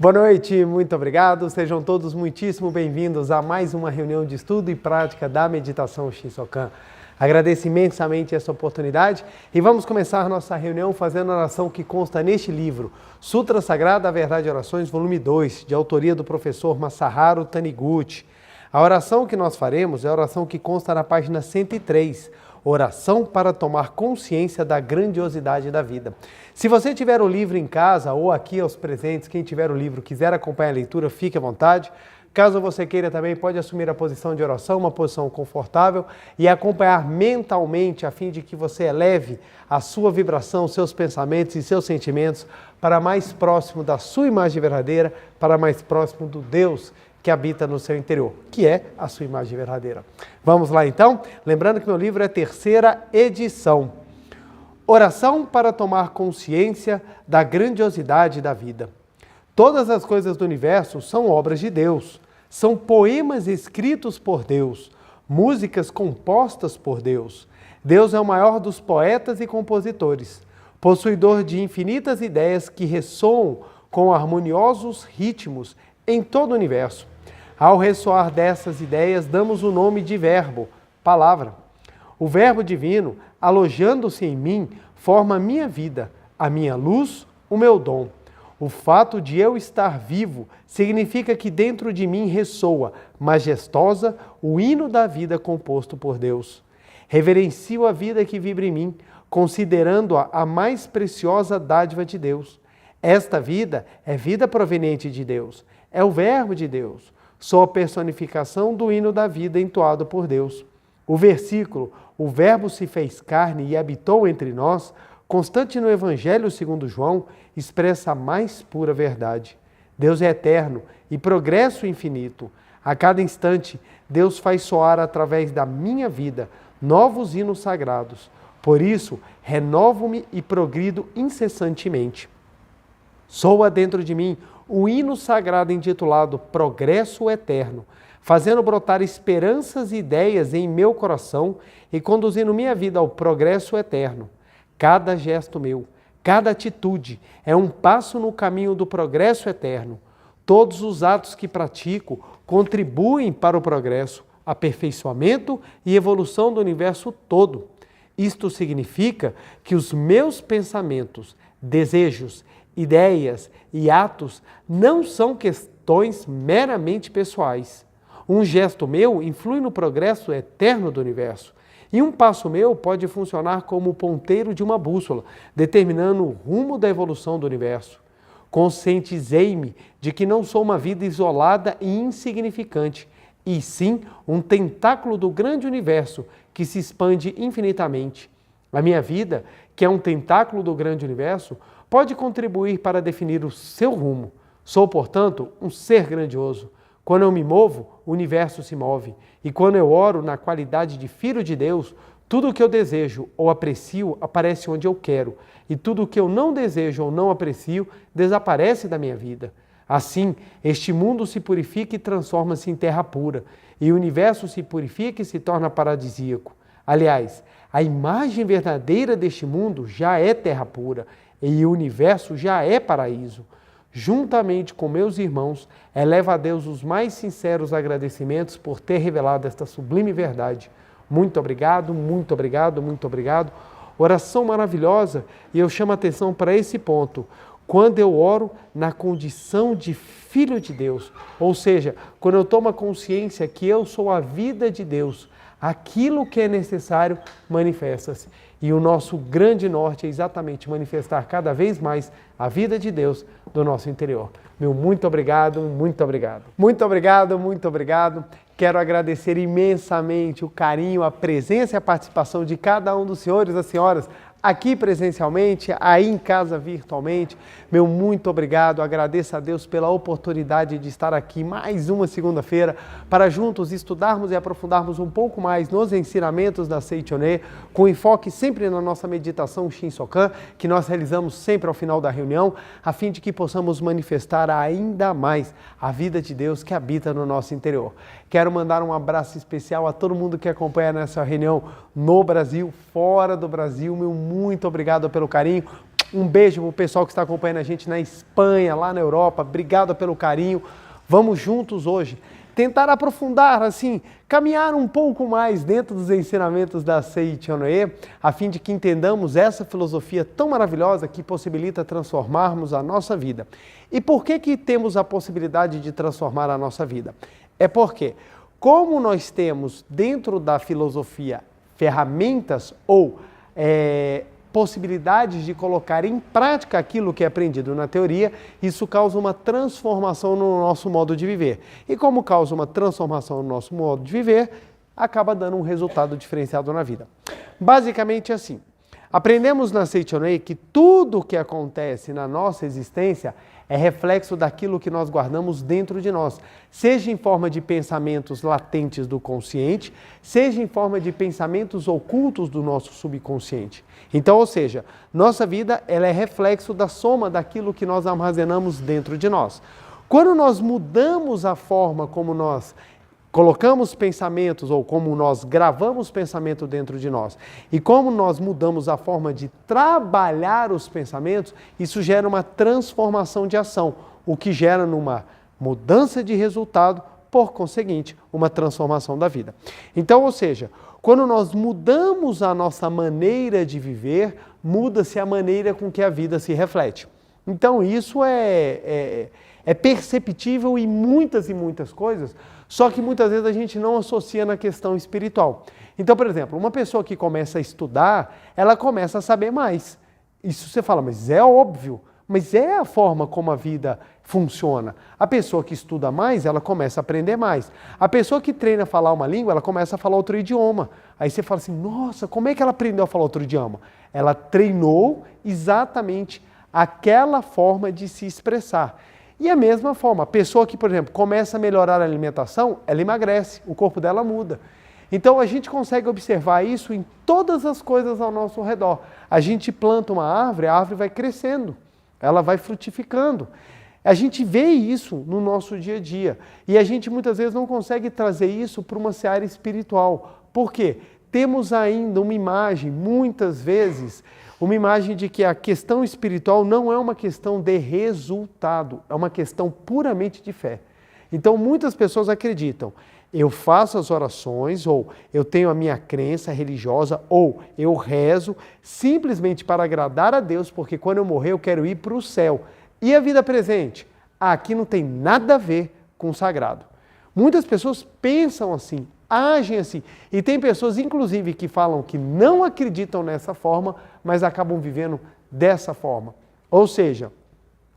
Boa noite, muito obrigado. Sejam todos muitíssimo bem-vindos a mais uma reunião de estudo e prática da meditação Shinsokan. Agradeço imensamente essa oportunidade e vamos começar nossa reunião fazendo a oração que consta neste livro, Sutra Sagrada, a Verdade e Orações, volume 2, de autoria do professor Masaharu Taniguchi. A oração que nós faremos é a oração que consta na página 103, oração para tomar consciência da grandiosidade da vida. Se você tiver o livro em casa ou aqui aos presentes, quem tiver o livro quiser acompanhar a leitura, fique à vontade. Caso você queira também, pode assumir a posição de oração, uma posição confortável e acompanhar mentalmente a fim de que você eleve a sua vibração, seus pensamentos e seus sentimentos para mais próximo da sua imagem verdadeira, para mais próximo do Deus que habita no seu interior, que é a sua imagem verdadeira. Vamos lá então? Lembrando que meu livro é a terceira edição. Oração para tomar consciência da grandiosidade da vida. Todas as coisas do universo são obras de Deus, são poemas escritos por Deus, músicas compostas por Deus. Deus é o maior dos poetas e compositores, possuidor de infinitas ideias que ressoam com harmoniosos ritmos em todo o universo. Ao ressoar dessas ideias, damos o nome de verbo, palavra. O verbo divino, alojando-se em mim, forma a minha vida, a minha luz, o meu dom. O fato de eu estar vivo significa que dentro de mim ressoa, majestosa, o hino da vida composto por Deus. Reverencio a vida que vibra em mim, considerando-a a mais preciosa dádiva de Deus. Esta vida é vida proveniente de Deus, é o verbo de Deus. Sou a personificação do hino da vida entoado por Deus. O versículo, o verbo se fez carne e habitou entre nós, constante no Evangelho segundo João, expressa a mais pura verdade. Deus é eterno e progresso infinito. A cada instante, Deus faz soar através da minha vida novos hinos sagrados. Por isso, renovo-me e progrido incessantemente. Soa dentro de mim o hino sagrado intitulado Progresso Eterno, fazendo brotar esperanças e ideias em meu coração e conduzindo minha vida ao progresso eterno. Cada gesto meu, cada atitude é um passo no caminho do progresso eterno. Todos os atos que pratico contribuem para o progresso, aperfeiçoamento e evolução do universo todo. Isto significa que os meus pensamentos, desejos, ideias e atos não são questões meramente pessoais. Um gesto meu influi no progresso eterno do universo. E um passo meu pode funcionar como o ponteiro de uma bússola, determinando o rumo da evolução do universo. Conscientizei-me de que não sou uma vida isolada e insignificante, e sim um tentáculo do grande universo que se expande infinitamente. A minha vida, que é um tentáculo do grande universo, pode contribuir para definir o seu rumo. Sou, portanto, um ser grandioso. Quando eu me movo, o universo se move. E quando eu oro na qualidade de filho de Deus, tudo o que eu desejo ou aprecio aparece onde eu quero. E tudo o que eu não desejo ou não aprecio desaparece da minha vida. Assim, este mundo se purifica e transforma-se em terra pura. E o universo se purifica e se torna paradisíaco. Aliás, a imagem verdadeira deste mundo já é terra pura. E o universo já é paraíso. Juntamente com meus irmãos, elevo a Deus os mais sinceros agradecimentos por ter revelado esta sublime verdade. Muito obrigado, muito obrigado, muito obrigado. Oração maravilhosa, e eu chamo a atenção para esse ponto. Quando eu oro na condição de filho de Deus, ou seja, quando eu tomo a consciência que eu sou a vida de Deus, aquilo que é necessário manifesta-se. E o nosso grande norte é exatamente manifestar cada vez mais a vida de Deus do nosso interior. Meu muito obrigado, muito obrigado. Muito obrigado, muito obrigado. Quero agradecer imensamente o carinho, a presença e a participação de cada um dos senhores e das senhoras aqui presencialmente, aí em casa virtualmente. Meu muito obrigado, agradeço a Deus pela oportunidade de estar aqui mais uma segunda-feira para juntos estudarmos e aprofundarmos um pouco mais nos ensinamentos da Seichoné, com enfoque sempre na nossa meditação Shinsokan, que nós realizamos sempre ao final da reunião, a fim de que possamos manifestar ainda mais a vida de Deus que habita no nosso interior. Quero mandar um abraço especial a todo mundo que acompanha nessa reunião no Brasil, fora do Brasil. Meu muito obrigado pelo carinho. Um beijo para o pessoal que está acompanhando a gente na Espanha, lá na Europa. Obrigado pelo carinho. Vamos juntos hoje tentar aprofundar, assim, caminhar um pouco mais dentro dos ensinamentos da Seiichi-no-e, a fim de que entendamos essa filosofia tão maravilhosa que possibilita transformarmos a nossa vida. E por que temos a possibilidade de transformar a nossa vida? É porque, como nós temos dentro da filosofia ferramentas ou possibilidades de colocar em prática aquilo que é aprendido na teoria, isso causa uma transformação no nosso modo de viver. E como causa uma transformação no nosso modo de viver, acaba dando um resultado diferenciado na vida. Basicamente assim, aprendemos na Seiichi-no-e que tudo o que acontece na nossa existência é reflexo daquilo que nós guardamos dentro de nós, seja em forma de pensamentos latentes do consciente, seja em forma de pensamentos ocultos do nosso subconsciente. Então, ou seja, nossa vida ela é reflexo da soma daquilo que nós armazenamos dentro de nós. Quando nós mudamos a forma como nós colocamos pensamentos ou como nós gravamos pensamento dentro de nós e como nós mudamos a forma de trabalhar os pensamentos, isso gera uma transformação de ação, o que gera numa mudança de resultado, por conseguinte, uma transformação da vida. Então, ou seja, quando nós mudamos a nossa maneira de viver, muda-se a maneira com que a vida se reflete. Então, isso é perceptível em muitas e muitas coisas, só que muitas vezes a gente não associa na questão espiritual. Então, por exemplo, uma pessoa que começa a estudar, ela começa a saber mais. Isso você fala, mas é óbvio, mas é a forma como a vida funciona. A pessoa que estuda mais, ela começa a aprender mais. A pessoa que treina a falar uma língua, ela começa a falar outro idioma. Aí você fala assim, nossa, como é que ela aprendeu a falar outro idioma? Ela treinou exatamente aquela forma de se expressar. E a mesma forma, a pessoa que, por exemplo, começa a melhorar a alimentação, ela emagrece, o corpo dela muda. Então a gente consegue observar isso em todas as coisas ao nosso redor. A gente planta uma árvore, a árvore vai crescendo, ela vai frutificando. A gente vê isso no nosso dia a dia. E a gente muitas vezes não consegue trazer isso para uma seara espiritual. Por quê? Temos ainda uma imagem, muitas vezes, uma imagem de que a questão espiritual não é uma questão de resultado, é uma questão puramente de fé. Então, muitas pessoas acreditam, eu faço as orações, ou eu tenho a minha crença religiosa, ou eu rezo simplesmente para agradar a Deus, porque quando eu morrer eu quero ir para o céu. E a vida presente? Aqui não tem nada a ver com o sagrado. Muitas pessoas pensam assim, agem assim. E tem pessoas, inclusive, que falam que não acreditam nessa forma, mas acabam vivendo dessa forma. Ou seja,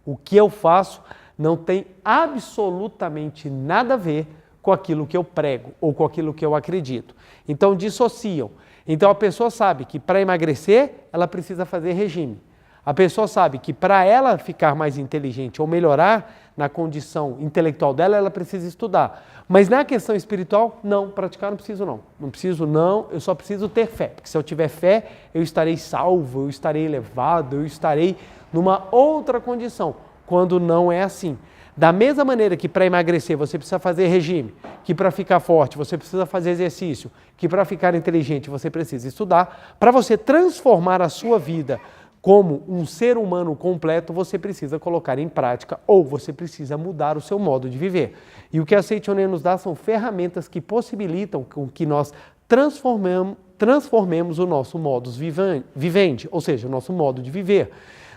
o que eu faço não tem absolutamente nada a ver com aquilo que eu prego ou com aquilo que eu acredito. Então, dissociam. Então, a pessoa sabe que para emagrecer, ela precisa fazer regime. A pessoa sabe que para ela ficar mais inteligente ou melhorar na condição intelectual dela, ela precisa estudar. Mas na questão espiritual, não, praticar não preciso não. Não preciso não, eu só preciso ter fé. Porque se eu tiver fé, eu estarei salvo, eu estarei elevado, eu estarei numa outra condição. Quando não é assim. Da mesma maneira que para emagrecer você precisa fazer regime, que para ficar forte você precisa fazer exercício, que para ficar inteligente você precisa estudar, para você transformar a sua vida como um ser humano completo, você precisa colocar em prática ou você precisa mudar o seu modo de viver. E o que a Seiichi-no-e nos dá são ferramentas que possibilitam com que nós transformemos o nosso modus vivendi, ou seja, o nosso modo de viver.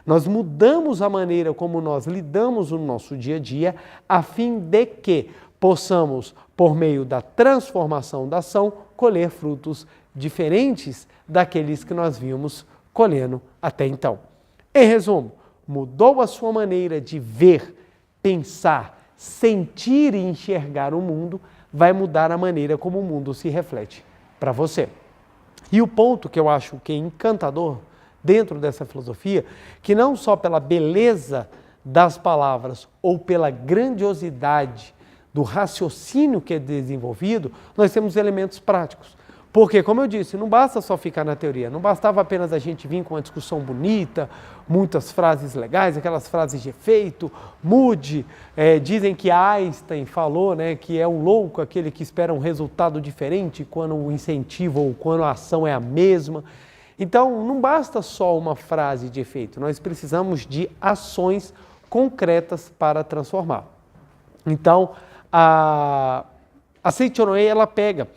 Nós mudamos a maneira como nós lidamos no nosso dia a dia, a fim de que possamos, por meio da transformação da ação, colher frutos diferentes daqueles que nós vimos colhendo até então. Em resumo, mudou a sua maneira de ver, pensar, sentir e enxergar o mundo, vai mudar a maneira como o mundo se reflete para você. E o ponto que eu acho que é encantador dentro dessa filosofia, que não só pela beleza das palavras ou pela grandiosidade do raciocínio que é desenvolvido, nós temos elementos práticos. Porque, como eu disse, não basta só ficar na teoria, não bastava apenas a gente vir com uma discussão bonita, muitas frases legais, aquelas frases de efeito, mude, dizem que Einstein falou, né, que é um louco aquele que espera um resultado diferente quando o incentivo ou quando a ação é a mesma. Então, não basta só uma frase de efeito, nós precisamos de ações concretas para transformar. Então, a Seichonoye, ela pega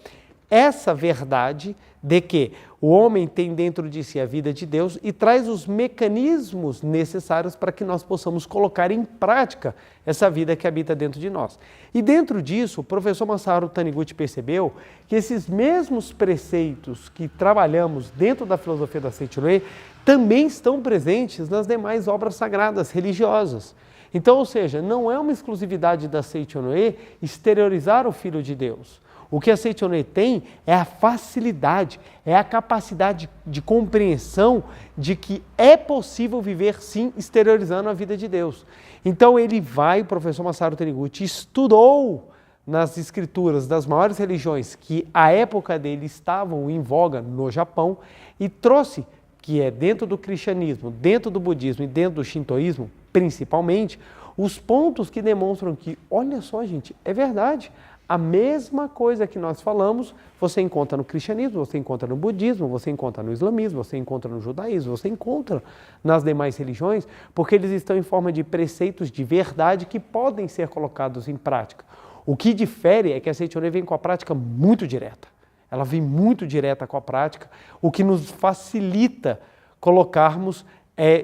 essa verdade de que o homem tem dentro de si a vida de Deus e traz os mecanismos necessários para que nós possamos colocar em prática essa vida que habita dentro de nós. E dentro disso, o professor Masaru Taniguchi percebeu que esses mesmos preceitos que trabalhamos dentro da filosofia da Seichonoye também estão presentes nas demais obras sagradas religiosas. Então, ou seja, não é uma exclusividade da Seichonoye exteriorizar o Filho de Deus. O que a Seichonoye tem é a facilidade, é a capacidade de compreensão de que é possível viver sim exteriorizando a vida de Deus. Então o professor Masaru Taniguchi estudou nas escrituras das maiores religiões que à época dele estavam em voga no Japão e trouxe, que é dentro do cristianismo, dentro do budismo e dentro do shintoísmo, principalmente, os pontos que demonstram que, olha só gente, é verdade. A mesma coisa que nós falamos, você encontra no cristianismo, você encontra no budismo, você encontra no islamismo, você encontra no judaísmo, você encontra nas demais religiões, porque eles estão em forma de preceitos de verdade que podem ser colocados em prática. O que difere é que a Seichonoye vem com a prática muito direta. Ela vem muito direta com a prática, o que nos facilita colocarmos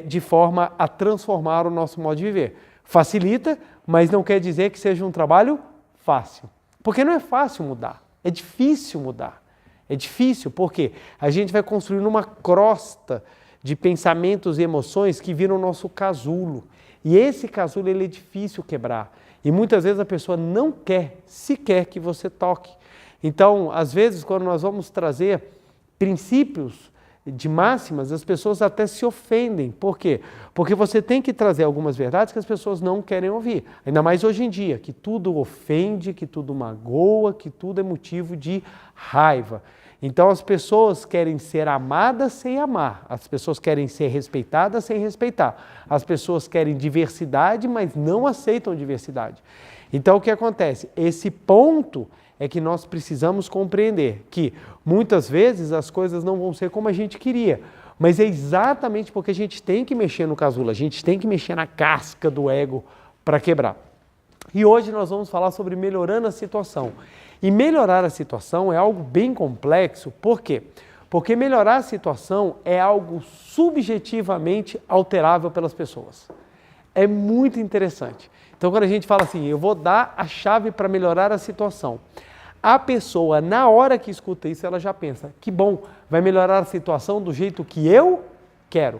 de forma a transformar o nosso modo de viver. Facilita, mas não quer dizer que seja um trabalho fácil. Porque não é fácil mudar, é difícil mudar. É difícil porque a gente vai construindo uma crosta de pensamentos e emoções que viram o nosso casulo. E esse casulo ele é difícil quebrar. E muitas vezes a pessoa não quer sequer que você toque. Então, às vezes, quando nós vamos trazer princípios de máximas, as pessoas até se ofendem. Por quê? Porque você tem que trazer algumas verdades que as pessoas não querem ouvir. Ainda mais hoje em dia, que tudo ofende, que tudo magoa, que tudo é motivo de raiva. Então as pessoas querem ser amadas sem amar, as pessoas querem ser respeitadas sem respeitar, as pessoas querem diversidade, mas não aceitam diversidade. Então o que acontece? Esse ponto é que nós precisamos compreender que muitas vezes as coisas não vão ser como a gente queria, mas é exatamente porque a gente tem que mexer no casulo, a gente tem que mexer na casca do ego para quebrar. E hoje nós vamos falar sobre melhorando a situação. E melhorar a situação é algo bem complexo, por quê? Porque melhorar a situação é algo subjetivamente alterável pelas pessoas. É muito interessante. Então, quando a gente fala assim, eu vou dar a chave para melhorar a situação, a pessoa, na hora que escuta isso, ela já pensa, que bom, vai melhorar a situação do jeito que eu quero.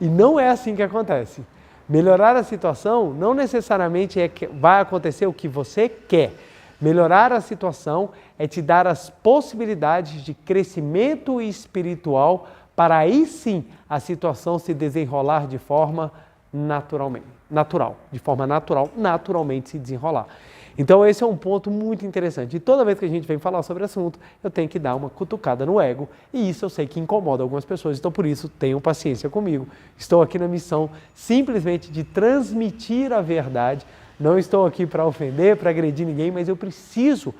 E não é assim que acontece. Melhorar a situação não necessariamente vai acontecer o que você quer. Melhorar a situação é te dar as possibilidades de crescimento espiritual para aí sim a situação se desenrolar de forma naturalmente se desenrolar. Então esse é um ponto muito interessante. E toda vez que a gente vem falar sobre o assunto, eu tenho que dar uma cutucada no ego. E isso eu sei que incomoda algumas pessoas. Então por isso, tenham paciência comigo. Estou aqui na missão simplesmente de transmitir a verdade. Não estou aqui para ofender, para agredir ninguém, mas eu preciso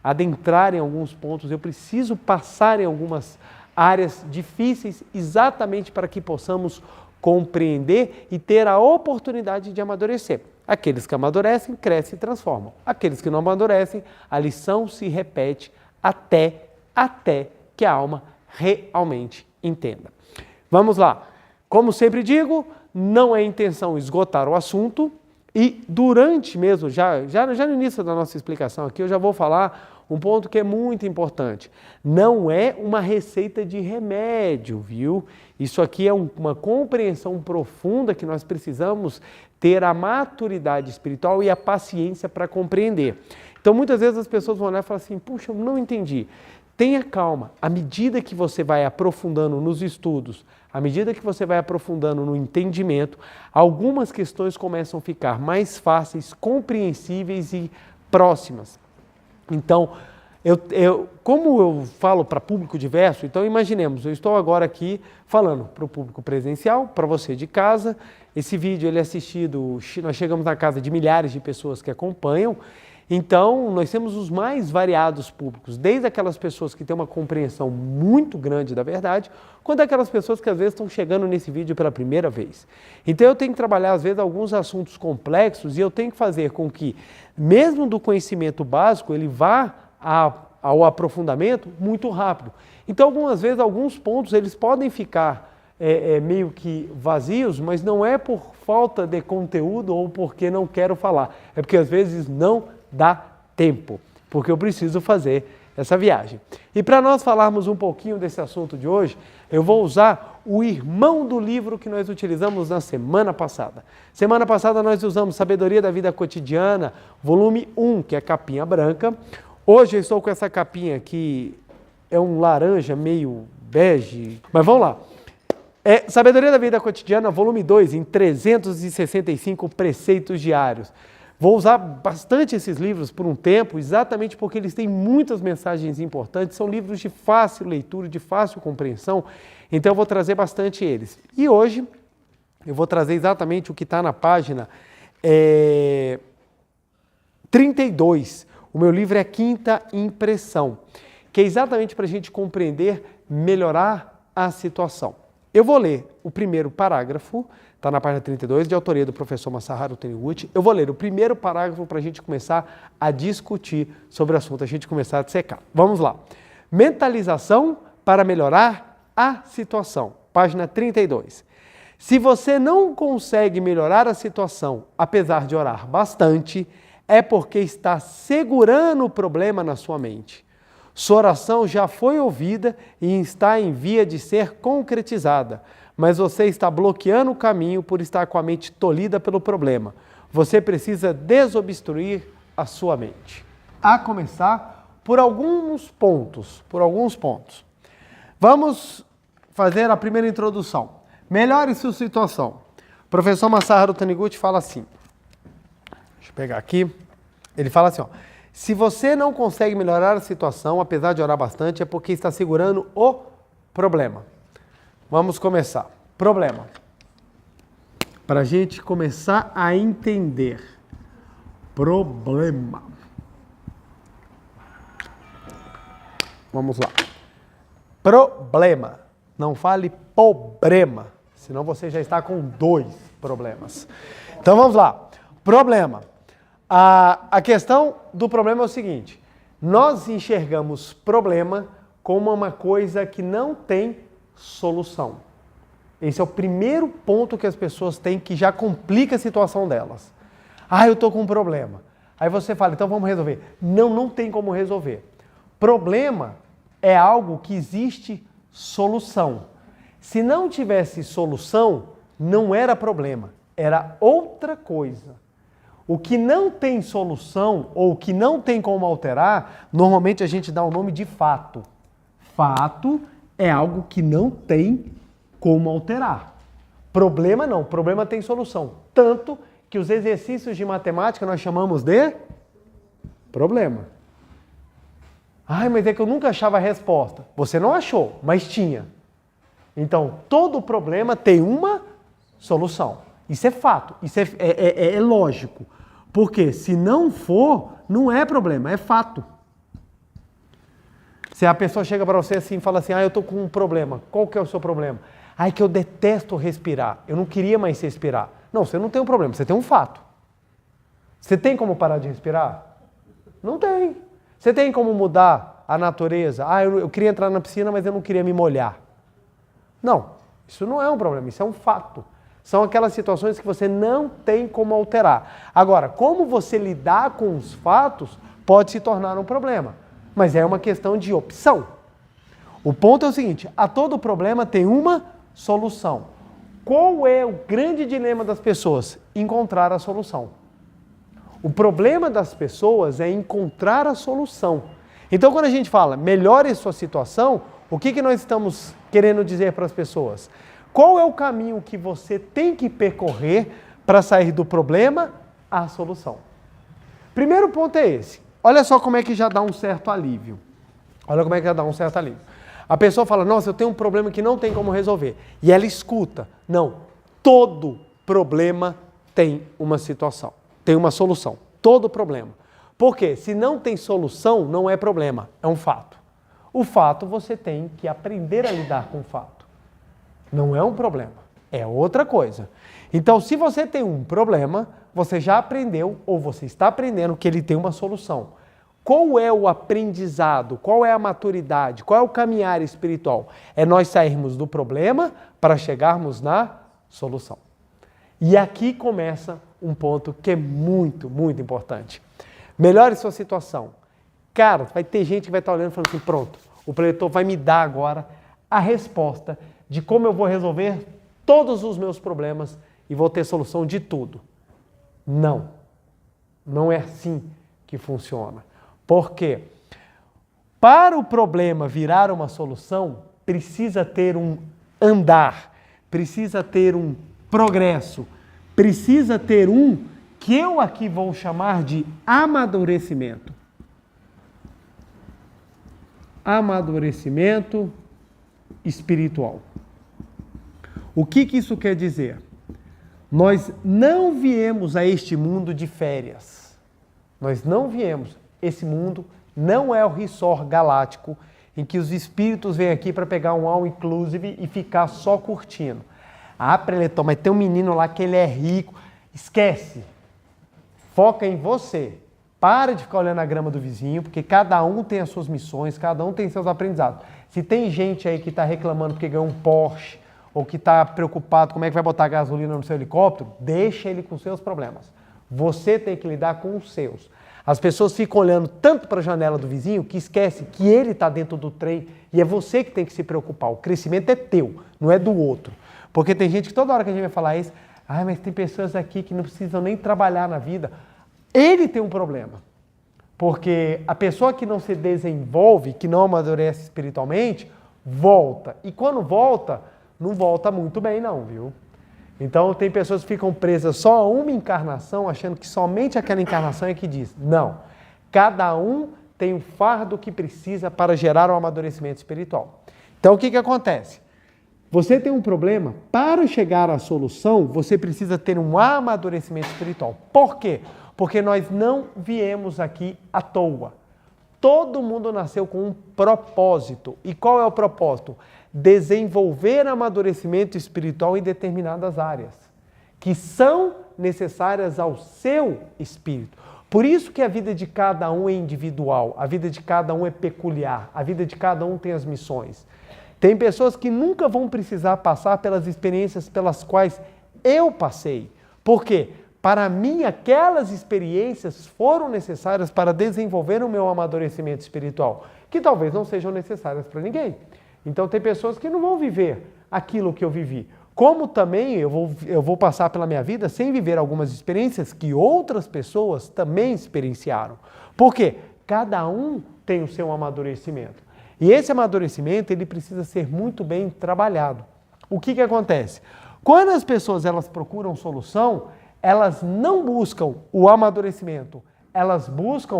adentrar em alguns pontos, eu preciso passar em algumas áreas difíceis exatamente para que possamos compreender e ter a oportunidade de amadurecer. Aqueles que amadurecem, crescem e transformam. Aqueles que não amadurecem, a lição se repete até que a alma realmente entenda. Vamos lá. Como sempre digo, não é intenção esgotar o assunto e durante mesmo, já no início da nossa explicação aqui, eu já vou falar um ponto que é muito importante. Não é uma receita de remédio, viu? Isso aqui é uma compreensão profunda que nós precisamos ter a maturidade espiritual e a paciência para compreender. Então, muitas vezes as pessoas vão olhar e falar assim, puxa, eu não entendi. Tenha calma. À medida que você vai aprofundando nos estudos, à medida que você vai aprofundando no entendimento, algumas questões começam a ficar mais fáceis, compreensíveis e próximas. Então, como eu falo para público diverso, então imaginemos, eu estou agora aqui falando para o público presencial, para você de casa, esse vídeo ele é assistido, nós chegamos na casa de milhares de pessoas que acompanham, Então, nós temos os mais variados públicos, desde aquelas pessoas que têm uma compreensão muito grande da verdade, quanto aquelas pessoas que às vezes estão chegando nesse vídeo pela primeira vez. Então, eu tenho que trabalhar, às vezes, alguns assuntos complexos e eu tenho que fazer com que, mesmo do conhecimento básico, ele vá ao aprofundamento muito rápido. Então, algumas vezes, alguns pontos eles podem ficar meio que vazios, mas não é por falta de conteúdo ou porque não quero falar, é porque às vezes não dá tempo, porque eu preciso fazer essa viagem. E para nós falarmos um pouquinho desse assunto de hoje, eu vou usar o irmão do livro que nós utilizamos na semana passada. Semana passada nós usamos Sabedoria da Vida Cotidiana, volume 1, que é capinha branca. Hoje eu estou com essa capinha que é um laranja meio bege, mas vamos lá. Sabedoria da Vida Cotidiana, volume 2, em 365 preceitos diários. Vou usar bastante esses livros por um tempo, exatamente porque eles têm muitas mensagens importantes, são livros de fácil leitura, de fácil compreensão, então eu vou trazer bastante eles. E hoje eu vou trazer exatamente o que está na página 32. O meu livro é Quinta Impressão, que é exatamente para a gente compreender, melhorar a situação. Eu vou ler o primeiro parágrafo, está na página 32, de autoria do professor Masaharu Taniguchi. Eu vou ler o primeiro parágrafo para a gente começar a discutir sobre o assunto, a gente começar a dissecar. Vamos lá. Mentalização para melhorar a situação. Página 32. Se você não consegue melhorar a situação, apesar de orar bastante, é porque está segurando o problema na sua mente. Sua oração já foi ouvida e está em via de ser concretizada, mas você está bloqueando o caminho por estar com a mente tolhida pelo problema. Você precisa desobstruir a sua mente. A começar por alguns pontos. Vamos fazer a primeira introdução. Melhore sua situação. O professor Masaharu Taniguchi fala assim. Deixa eu pegar aqui. Ele fala assim, ó. Se você não consegue melhorar a situação, apesar de orar bastante, é porque está segurando o problema. Vamos começar. Problema. Para a gente começar a entender. Problema. Vamos lá. Problema. Não fale problema, senão você já está com 2 problemas. Então vamos lá. Problema. A questão do problema é o seguinte, nós enxergamos problema como uma coisa que não tem solução. Esse é o primeiro ponto que as pessoas têm que já complica a situação delas. Eu estou com um problema. Aí você fala, então vamos resolver. Não tem como resolver. Problema é algo que existe solução. Se não tivesse solução, não era problema, era outra coisa. O que não tem solução ou o que não tem como alterar, normalmente a gente dá o nome de fato. Fato é algo que não tem como alterar. Problema não, problema tem solução. Tanto que os exercícios de matemática nós chamamos de problema. Mas é que eu nunca achava a resposta. Você não achou, mas tinha. Então, todo problema tem uma solução. Isso é fato, isso é lógico. Porque se não for, não é problema, é fato. Se a pessoa chega para você assim e fala assim, eu estou com um problema, qual que é o seu problema? Que eu detesto respirar, eu não queria mais respirar. Não, você não tem um problema, você tem um fato. Você tem como parar de respirar? Não tem. Você tem como mudar a natureza? Eu queria entrar na piscina, mas eu não queria me molhar. Não, isso não é um problema, isso é um fato. São aquelas situações que você não tem como alterar. Agora, como você lidar com os fatos pode se tornar um problema, mas é uma questão de opção. O ponto é o seguinte, a todo problema tem uma solução. Qual é o grande dilema das pessoas? Encontrar a solução. O problema das pessoas é encontrar a solução. Então, quando a gente fala melhore sua situação, o que nós estamos querendo dizer para as pessoas? Qual é o caminho que você tem que percorrer para sair do problema à solução? Primeiro ponto é esse. Olha só como é que já dá um certo alívio. A pessoa fala, nossa, eu tenho um problema que não tem como resolver. E ela escuta. Não, todo problema tem uma situação, tem uma solução. Todo problema. Por quê? Se não tem solução, não é problema, é um fato. O fato você tem que aprender a lidar com o fato. Não é um problema, é outra coisa. Então, se você tem um problema, você já aprendeu ou você está aprendendo que ele tem uma solução. Qual é o aprendizado? Qual é a maturidade? Qual é o caminhar espiritual? É nós sairmos do problema para chegarmos na solução. E aqui começa um ponto que é muito, muito importante. Melhore sua situação. Cara, vai ter gente que vai estar olhando e falando assim, pronto, o preletor vai me dar agora a resposta de como eu vou resolver todos os meus problemas e vou ter solução de tudo. Não, não é assim que funciona. Por quê? Para o problema virar uma solução, precisa ter um andar, precisa ter um progresso, precisa ter um que eu aqui vou chamar de amadurecimento. Amadurecimento espiritual. O que isso quer dizer? Nós não viemos a este mundo de férias. Nós não viemos. Esse mundo não é o resort galáctico em que os espíritos vêm aqui para pegar um all inclusive e ficar só curtindo. Ah, preletor, mas tem um menino lá que ele é rico. Esquece. Foca em você. Para de ficar olhando a grama do vizinho, porque cada um tem as suas missões, cada um tem seus aprendizados. Se tem gente aí que está reclamando porque ganhou um Porsche, ou que está preocupado como é que vai botar gasolina no seu helicóptero, deixa ele com seus problemas. Você tem que lidar com os seus. As pessoas ficam olhando tanto para a janela do vizinho que esquece que ele está dentro do trem e é você que tem que se preocupar. O crescimento é teu, não é do outro. Porque tem gente que toda hora que a gente vai falar isso, mas tem pessoas aqui que não precisam nem trabalhar na vida. Ele tem um problema. Porque a pessoa que não se desenvolve, que não amadurece espiritualmente, volta. E quando volta, não volta muito bem não, viu? Então tem pessoas que ficam presas só a uma encarnação, achando que somente aquela encarnação é que diz. Não. Cada um tem o fardo que precisa para gerar o amadurecimento espiritual. Então o que acontece? Você tem um problema, para chegar à solução, você precisa ter um amadurecimento espiritual. Por quê? Porque nós não viemos aqui à toa. Todo mundo nasceu com um propósito. E qual é o propósito? Desenvolver amadurecimento espiritual em determinadas áreas, que são necessárias ao seu espírito. Por isso que a vida de cada um é individual, a vida de cada um é peculiar, a vida de cada um tem as missões. Tem pessoas que nunca vão precisar passar pelas experiências pelas quais eu passei. Por quê? Para mim, aquelas experiências foram necessárias para desenvolver o meu amadurecimento espiritual, que talvez não sejam necessárias para ninguém. Então, tem pessoas que não vão viver aquilo que eu vivi. Como também eu vou passar pela minha vida sem viver algumas experiências que outras pessoas também experienciaram. Por quê? Cada um tem o seu amadurecimento. E esse amadurecimento, ele precisa ser muito bem trabalhado. O que acontece? Quando as pessoas elas procuram solução, elas não buscam o amadurecimento, elas buscam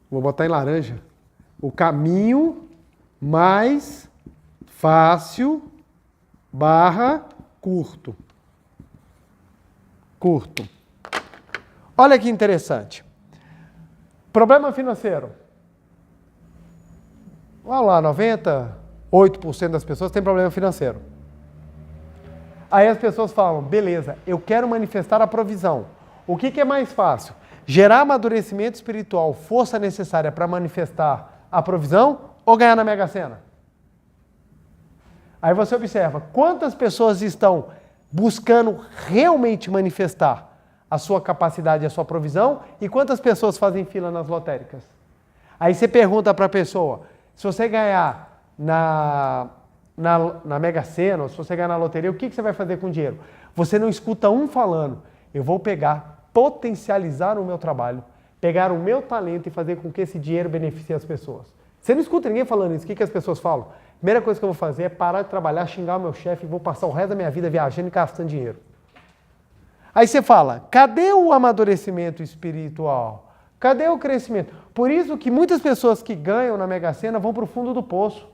vou botar em laranja, o caminho mais fácil / curto. Curto. Olha que interessante. Problema financeiro. Olha lá, 98% das pessoas têm problema financeiro. Aí as pessoas falam, beleza, eu quero manifestar a provisão. O que é mais fácil? Gerar amadurecimento espiritual, força necessária para manifestar a provisão ou ganhar na Mega Sena? Aí você observa, quantas pessoas estão buscando realmente manifestar a sua capacidade e a sua provisão e quantas pessoas fazem fila nas lotéricas? Aí você pergunta para a pessoa, se você ganhar na Mega Sena, ou se você ganhar na loteria, o que você vai fazer com o dinheiro? Você não escuta um falando, eu vou pegar, potencializar o meu trabalho, pegar o meu talento e fazer com que esse dinheiro beneficie as pessoas. Você não escuta ninguém falando isso, o que as pessoas falam? Primeira coisa que eu vou fazer é parar de trabalhar, xingar o meu chefe e vou passar o resto da minha vida viajando e gastando dinheiro. Aí você fala, cadê o amadurecimento espiritual? Cadê o crescimento? Por isso que muitas pessoas que ganham na Mega Sena vão para o fundo do poço.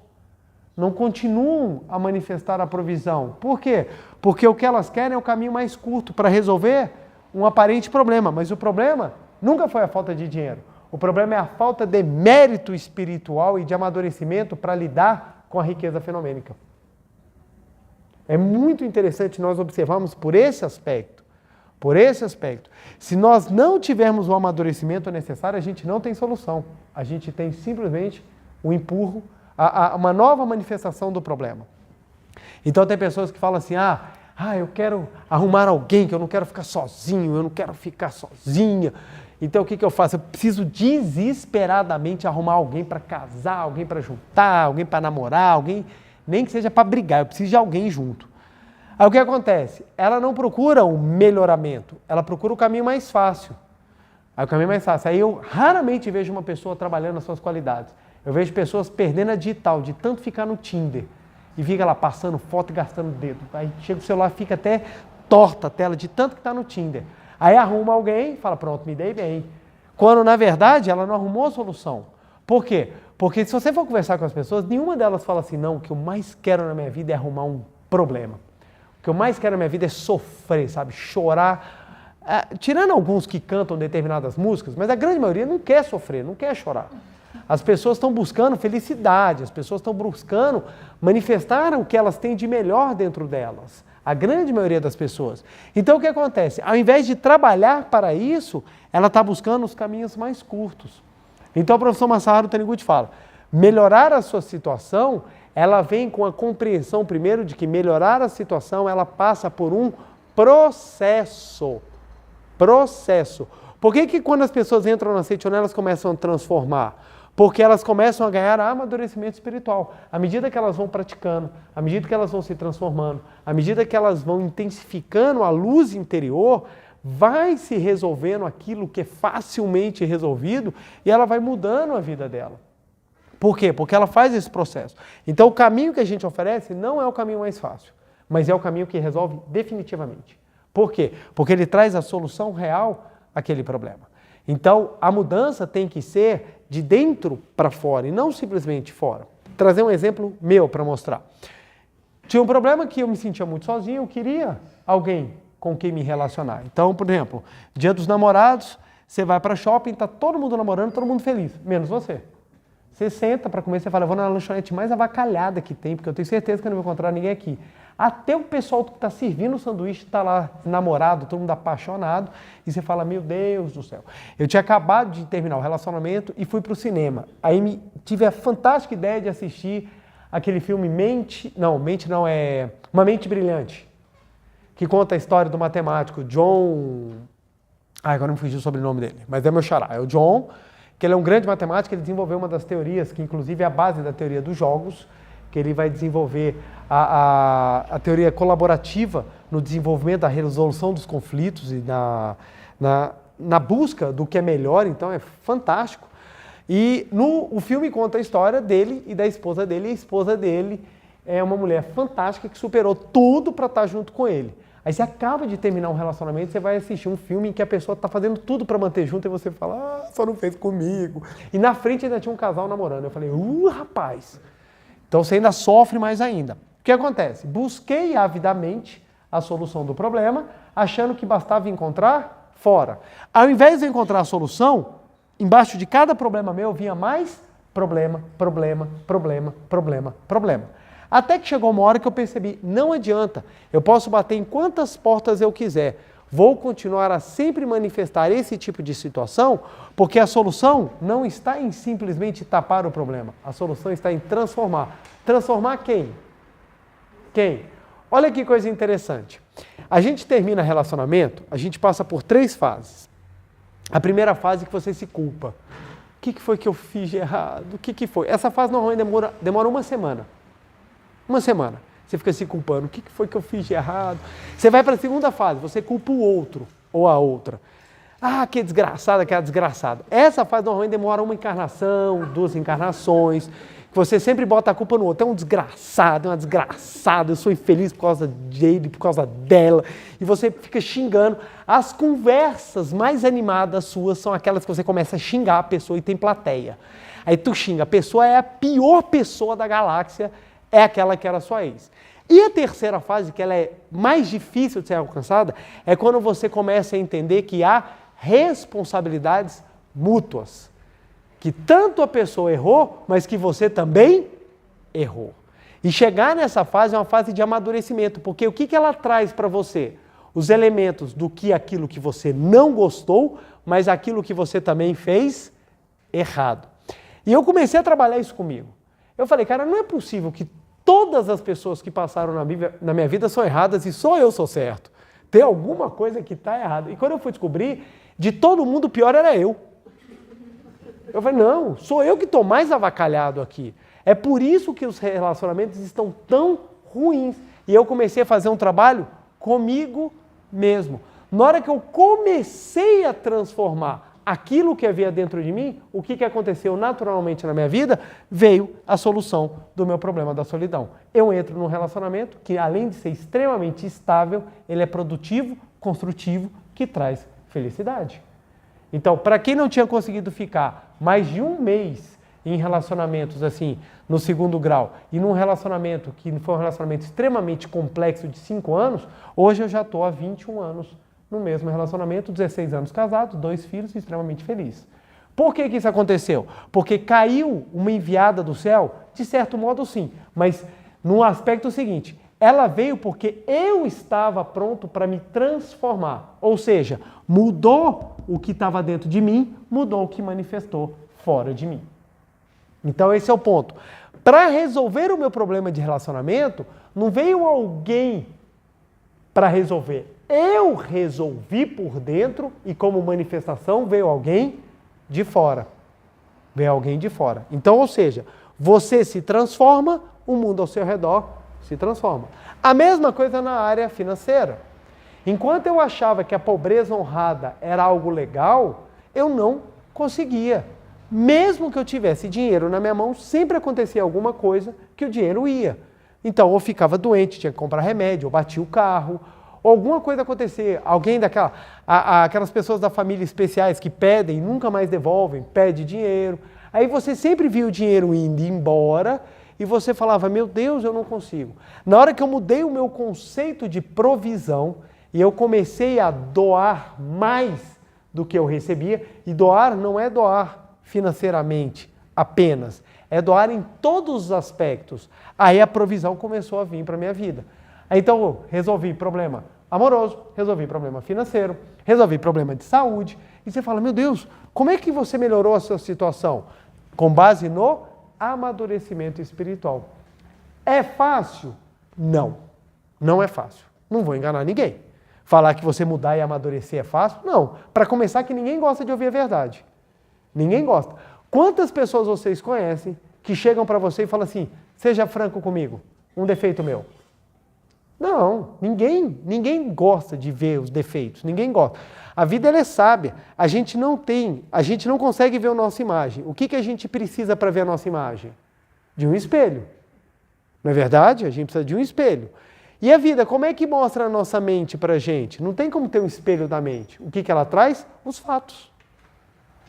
Não continuam a manifestar a provisão. Por quê? Porque o que elas querem é o caminho mais curto para resolver um aparente problema, mas o problema nunca foi a falta de dinheiro. O problema é a falta de mérito espiritual e de amadurecimento para lidar com a riqueza fenomênica. É muito interessante nós observarmos por esse aspecto. Por esse aspecto. Se nós não tivermos o amadurecimento necessário, a gente não tem solução. A gente tem simplesmente um empurro, uma nova manifestação do problema. Então tem pessoas que falam assim, eu quero arrumar alguém, que eu não quero ficar sozinho, eu não quero ficar sozinha. Então o que eu faço? Eu preciso desesperadamente arrumar alguém para casar, alguém para juntar, alguém para namorar, alguém, nem que seja para brigar, eu preciso de alguém junto. Aí o que acontece? Ela não procura o melhoramento, ela procura o caminho mais fácil. Aí o caminho mais fácil. Aí eu raramente vejo uma pessoa trabalhando as suas qualidades. Eu vejo pessoas perdendo a digital, de tanto ficar no Tinder. E fica lá passando foto e gastando o dedo. Aí chega o celular, fica até torta a tela de tanto que está no Tinder. Aí arruma alguém, fala, pronto, me dei bem. Quando, na verdade, ela não arrumou a solução. Por quê? Porque se você for conversar com as pessoas, nenhuma delas fala assim, não, o que eu mais quero na minha vida é arrumar um problema. O que eu mais quero na minha vida é sofrer, sabe? Chorar. Tirando alguns que cantam determinadas músicas, mas a grande maioria não quer sofrer, não quer chorar. As pessoas estão buscando felicidade, as pessoas estão buscando manifestar o que elas têm de melhor dentro delas. A grande maioria das pessoas. Então o que acontece? Ao invés de trabalhar para isso, ela está buscando os caminhos mais curtos. Então o professor Masaharu Taniguchi fala, melhorar a sua situação, ela vem com a compreensão primeiro de que melhorar a situação, ela passa por um processo. Processo. Por que quando as pessoas entram na Seichonen, elas começam a transformar? Porque elas começam a ganhar amadurecimento espiritual. À medida que elas vão praticando, à medida que elas vão se transformando, à medida que elas vão intensificando a luz interior, vai se resolvendo aquilo que é facilmente resolvido e ela vai mudando a vida dela. Por quê? Porque ela faz esse processo. Então o caminho que a gente oferece não é o caminho mais fácil, mas é o caminho que resolve definitivamente. Por quê? Porque ele traz a solução real àquele problema. Então a mudança tem que ser de dentro para fora e não simplesmente fora. Vou trazer um exemplo meu para mostrar. Tinha um problema que eu me sentia muito sozinho, eu queria alguém com quem me relacionar. Então, por exemplo, dia dos namorados, você vai para shopping, está todo mundo namorando, todo mundo feliz, menos você. Você senta para comer, você fala, eu vou na lanchonete mais avacalhada que tem, porque eu tenho certeza que eu não vou encontrar ninguém aqui. Até o pessoal que está servindo o sanduíche está lá namorado, todo mundo apaixonado, e você fala, meu Deus do céu. Eu tinha acabado de terminar o relacionamento e fui para o cinema. Aí tive a fantástica ideia de assistir aquele filme Uma Mente Brilhante, que conta a história do matemático John... agora me fugiu o sobrenome dele, mas é meu xará, é o John, que ele é um grande matemático, ele desenvolveu uma das teorias, que inclusive é a base da teoria dos jogos, que ele vai desenvolver a teoria colaborativa no desenvolvimento da resolução dos conflitos e na busca do que é melhor, então é fantástico. E o filme conta a história dele e da esposa dele, e a esposa dele é uma mulher fantástica que superou tudo para estar junto com ele. Aí você acaba de terminar um relacionamento, você vai assistir um filme em que a pessoa está fazendo tudo para manter junto e você fala, só não fez comigo. E na frente ainda tinha um casal namorando. Eu falei, rapaz... Então você ainda sofre mais ainda. O que acontece? Busquei avidamente a solução do problema, achando que bastava encontrar fora. Ao invés de encontrar a solução, embaixo de cada problema meu vinha mais problema, problema, problema, problema, problema. Até que chegou uma hora que eu percebi, não adianta, eu posso bater em quantas portas eu quiser, vou continuar a sempre manifestar esse tipo de situação, porque a solução não está em simplesmente tapar o problema. A solução está em transformar. Transformar quem? Quem? Olha que coisa interessante. A gente termina relacionamento, a gente passa por 3 fases. A primeira fase é que você se culpa. O que foi que eu fiz de errado? O que foi? Essa fase normalmente demora uma semana. Uma semana. Você fica se culpando. O que foi que eu fiz de errado? Você vai para a segunda fase, você culpa o outro ou a outra. Que desgraçada, que é desgraçada. Essa fase normalmente demora uma encarnação, 2 encarnações, que você sempre bota a culpa no outro. É um desgraçado, é uma desgraçada, eu sou infeliz por causa dele, por causa dela. E você fica xingando. As conversas mais animadas suas são aquelas que você começa a xingar a pessoa e tem plateia. Aí tu xinga, a pessoa é a pior pessoa da galáxia, é aquela que era sua ex. E a terceira fase, que ela é mais difícil de ser alcançada, é quando você começa a entender que há responsabilidades mútuas. Que tanto a pessoa errou, mas que você também errou. E chegar nessa fase é uma fase de amadurecimento, porque o que ela traz para você? Os elementos do que aquilo que você não gostou, mas aquilo que você também fez errado. E eu comecei a trabalhar isso comigo. Eu falei, cara, não é possível que todas as pessoas que passaram na minha vida são erradas e só eu sou certo. Tem alguma coisa que está errada. E quando eu fui descobrir, de todo mundo o pior era eu. Eu falei, não, sou eu que estou mais avacalhado aqui. É por isso que os relacionamentos estão tão ruins. E eu comecei a fazer um trabalho comigo mesmo. Na hora que eu comecei a transformar aquilo que havia dentro de mim, o que aconteceu naturalmente na minha vida? Veio a solução do meu problema da solidão. Eu entro num relacionamento que, além de ser extremamente estável, ele é produtivo, construtivo, que traz felicidade. Então, para quem não tinha conseguido ficar mais de um mês em relacionamentos assim, no segundo grau, e num relacionamento que foi um relacionamento extremamente complexo de 5 anos, hoje eu já estou há 21 anos no mesmo relacionamento, 16 anos casado, 2 filhos e extremamente feliz. Por que isso aconteceu? Porque caiu uma enviada do céu? De certo modo sim, mas no aspecto seguinte, ela veio porque eu estava pronto para me transformar, ou seja, mudou o que estava dentro de mim, mudou o que manifestou fora de mim. Então esse é o ponto. Para resolver o meu problema de relacionamento, não veio alguém para resolver. Eu resolvi por dentro e como manifestação veio alguém de fora. Veio alguém de fora. Então, ou seja, você se transforma, o mundo ao seu redor se transforma. A mesma coisa na área financeira. Enquanto eu achava que a pobreza honrada era algo legal, eu não conseguia. Mesmo que eu tivesse dinheiro na minha mão, sempre acontecia alguma coisa que o dinheiro ia. Então, ou ficava doente, tinha que comprar remédio, ou batia o carro, ou alguma coisa acontecer, alguém aquelas pessoas da família especiais que pedem e nunca mais devolvem, pede dinheiro. Aí você sempre via o dinheiro indo embora e você falava, meu Deus, eu não consigo. Na hora que eu mudei o meu conceito de provisão e eu comecei a doar mais do que eu recebia, e doar não é doar financeiramente apenas, é doar em todos os aspectos. Aí a provisão começou a vir para a minha vida. Então, resolvi problema amoroso, resolvi problema financeiro, resolvi problema de saúde. E você fala, meu Deus, como é que você melhorou a sua situação? Com base no amadurecimento espiritual. É fácil? Não, não é fácil. Não vou enganar ninguém. Falar que você mudar e amadurecer é fácil? Não. Para começar, que ninguém gosta de ouvir a verdade. Ninguém gosta. Quantas pessoas vocês conhecem que chegam para você e falam assim, seja franco comigo, um defeito meu? Não, ninguém gosta de ver os defeitos, ninguém gosta. A vida ela é sábia, a gente não consegue ver a nossa imagem. O que a gente precisa para ver a nossa imagem? De um espelho. Não é verdade? A gente precisa de um espelho. E a vida, como é que mostra a nossa mente para a gente? Não tem como ter um espelho da mente. O que ela traz? Os fatos.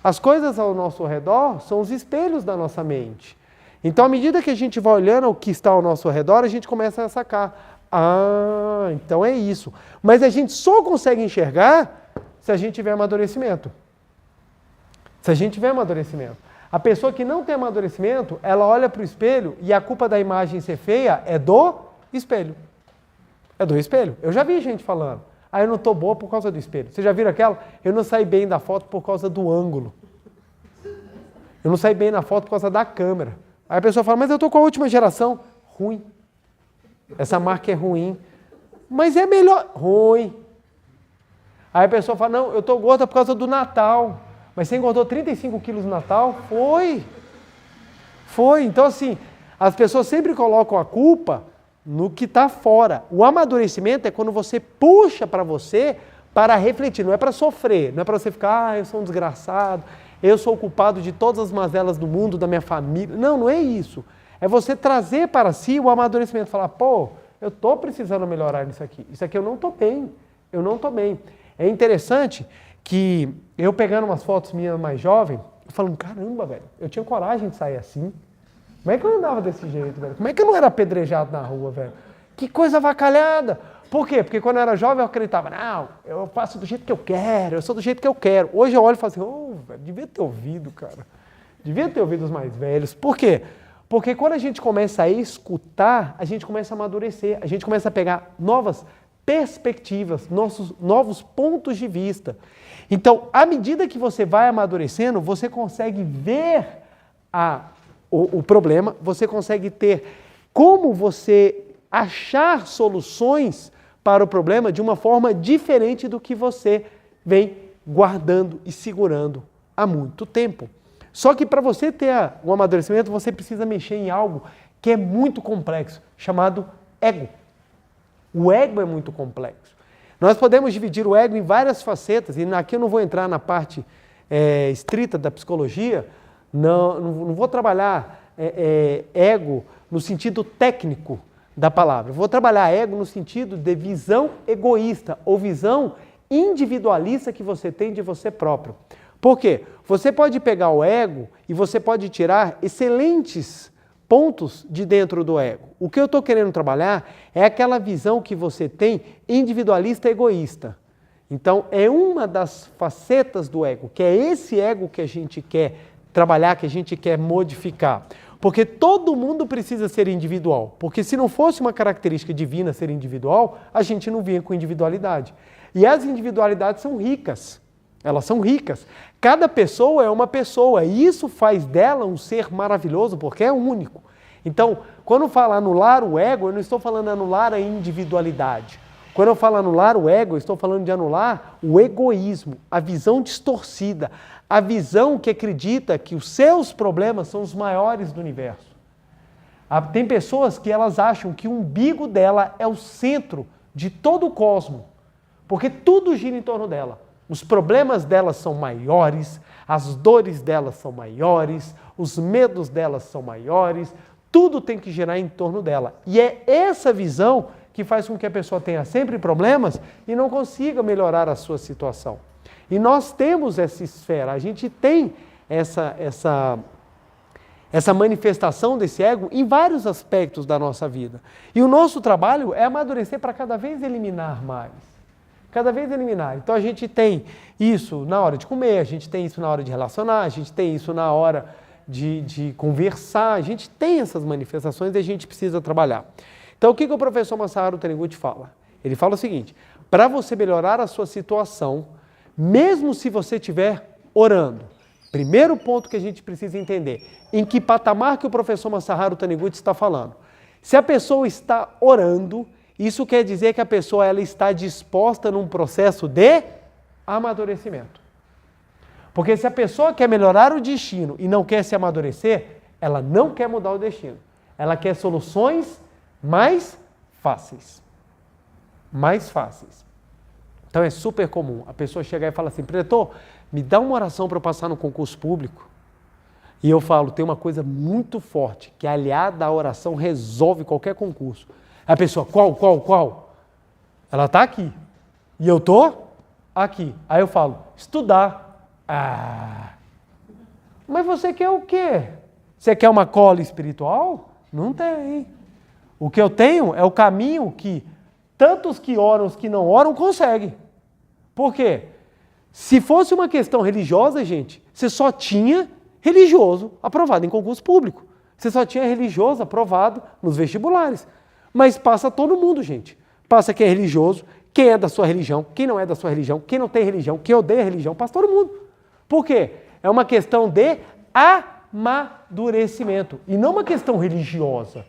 As coisas ao nosso redor são os espelhos da nossa mente. Então, à medida que a gente vai olhando o que está ao nosso redor, a gente começa a sacar. Ah, então é isso. Mas a gente só consegue enxergar se a gente tiver amadurecimento. Se a gente tiver amadurecimento. A pessoa que não tem amadurecimento, ela olha para o espelho e a culpa da imagem ser feia é do espelho. É do espelho. Eu já vi gente falando. Ah, eu não estou boa por causa do espelho. Vocês já viram aquela? Eu não saí bem da foto por causa do ângulo. Eu não saí bem na foto por causa da câmera. Aí a pessoa fala, mas eu estou com a última geração. Ruim. Essa marca é ruim. Mas é melhor. Ruim. Aí a pessoa fala, não, eu estou gorda por causa do Natal. Mas você engordou 35 quilos no Natal? Foi. Foi. Então, assim, as pessoas sempre colocam a culpa no que está fora. O amadurecimento é quando você puxa para você para refletir. Não é para sofrer. Não é para você ficar, eu sou um desgraçado, eu sou o culpado de todas as mazelas do mundo, da minha família. Não, não é isso. É você trazer para si o amadurecimento. Falar, pô, eu estou precisando melhorar nisso aqui. Isso aqui eu não estou bem. Eu não estou bem. É interessante que eu pegando umas fotos minhas mais jovem, eu falando, caramba, velho, eu tinha coragem de sair assim. Como é que eu andava desse jeito, velho? Como é que eu não era apedrejado na rua, velho? Que coisa avacalhada! Por quê? Porque quando eu era jovem eu acreditava, não, eu faço do jeito que eu quero, eu sou do jeito que eu quero. Hoje eu olho e falo assim, devia ter ouvido, cara. Devia ter ouvido os mais velhos. Por quê? Porque quando a gente começa a escutar, a gente começa a amadurecer, a gente começa a pegar novas perspectivas, novos pontos de vista. Então, à medida que você vai amadurecendo, você consegue ver o problema, você consegue ter como você achar soluções para o problema de uma forma diferente do que você vem guardando e segurando há muito tempo. Só que para você ter um amadurecimento, você precisa mexer em algo que é muito complexo, chamado ego. O ego é muito complexo. Nós podemos dividir o ego em várias facetas, e aqui eu não vou entrar na parte estrita da psicologia, não vou trabalhar ego no sentido técnico da palavra. Eu vou trabalhar ego no sentido de visão egoísta ou visão individualista que você tem de você próprio. Por quê? Você pode pegar o ego e você pode tirar excelentes pontos de dentro do ego. O que eu estou querendo trabalhar é aquela visão que você tem individualista egoísta. Então, é uma das facetas do ego, que é esse ego que a gente quer trabalhar, que a gente quer modificar. Porque todo mundo precisa ser individual. Porque se não fosse uma característica divina ser individual, a gente não vinha com individualidade. E as individualidades são ricas. Elas são ricas. Cada pessoa é uma pessoa e isso faz dela um ser maravilhoso porque é único. Então, quando eu falo anular o ego, eu não estou falando anular a individualidade. Quando eu falo anular o ego, eu estou falando de anular o egoísmo, a visão distorcida, a visão que acredita que os seus problemas são os maiores do universo. Tem pessoas que elas acham que o umbigo dela é o centro de todo o cosmos, porque tudo gira em torno dela. Os problemas delas são maiores, as dores delas são maiores, os medos delas são maiores, tudo tem que girar em torno dela. E é essa visão que faz com que a pessoa tenha sempre problemas e não consiga melhorar a sua situação. E nós temos essa esfera, a gente tem essa manifestação desse ego em vários aspectos da nossa vida. E o nosso trabalho é amadurecer para cada vez eliminar mais. Cada vez eliminar. Então a gente tem isso na hora de comer, a gente tem isso na hora de relacionar, a gente tem isso na hora de conversar, a gente tem essas manifestações e a gente precisa trabalhar. Então o que o professor Masaharu Taniguchi fala? Ele fala o seguinte, para você melhorar a sua situação, mesmo se você estiver orando, primeiro ponto que a gente precisa entender, em que patamar que o professor Masaharu Taniguchi está falando? Se a pessoa está orando, isso quer dizer que a pessoa ela está disposta num processo de amadurecimento. Porque se a pessoa quer melhorar o destino e não quer se amadurecer, ela não quer mudar o destino. Ela quer soluções mais fáceis. Mais fáceis. Então é super comum a pessoa chegar e falar assim, preletor, me dá uma oração para eu passar no concurso público. E eu falo, tem uma coisa muito forte, que aliada à oração resolve qualquer concurso. A pessoa, qual? Ela está aqui. E eu estou aqui. Aí eu falo, estudar. Mas você quer o quê? Você quer uma cola espiritual? Não tem. O que eu tenho é o caminho que tantos que oram, os que não oram, conseguem. Por quê? Se fosse uma questão religiosa, gente, você só tinha religioso aprovado em concurso público. Você só tinha religioso aprovado nos vestibulares. Mas passa todo mundo, gente. Passa quem é religioso, quem é da sua religião, quem não é da sua religião, quem não tem religião, quem odeia a religião, passa todo mundo. Por quê? É uma questão de amadurecimento e não uma questão religiosa.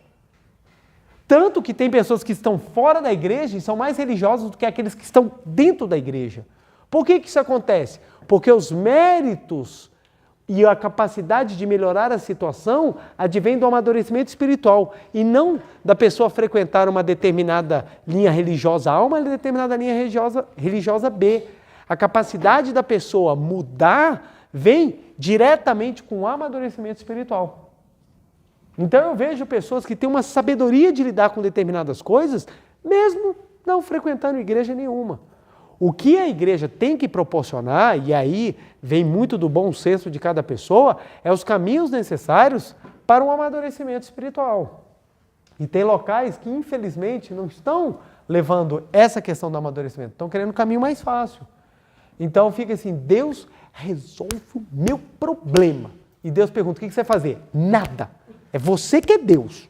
Tanto que tem pessoas que estão fora da igreja e são mais religiosos do que aqueles que estão dentro da igreja. Por que isso acontece? Porque os méritos e a capacidade de melhorar a situação advém do amadurecimento espiritual e não da pessoa frequentar uma determinada linha religiosa A ou uma determinada linha religiosa B. A capacidade da pessoa mudar vem diretamente com o amadurecimento espiritual. Então eu vejo pessoas que têm uma sabedoria de lidar com determinadas coisas, mesmo não frequentando igreja nenhuma. O que a igreja tem que proporcionar, e aí vem muito do bom senso de cada pessoa, é os caminhos necessários para um amadurecimento espiritual. E tem locais que, infelizmente, não estão levando essa questão do amadurecimento, estão querendo um caminho mais fácil. Então fica assim, Deus resolve o meu problema. E Deus pergunta, o que você vai fazer? Nada. É você que é Deus.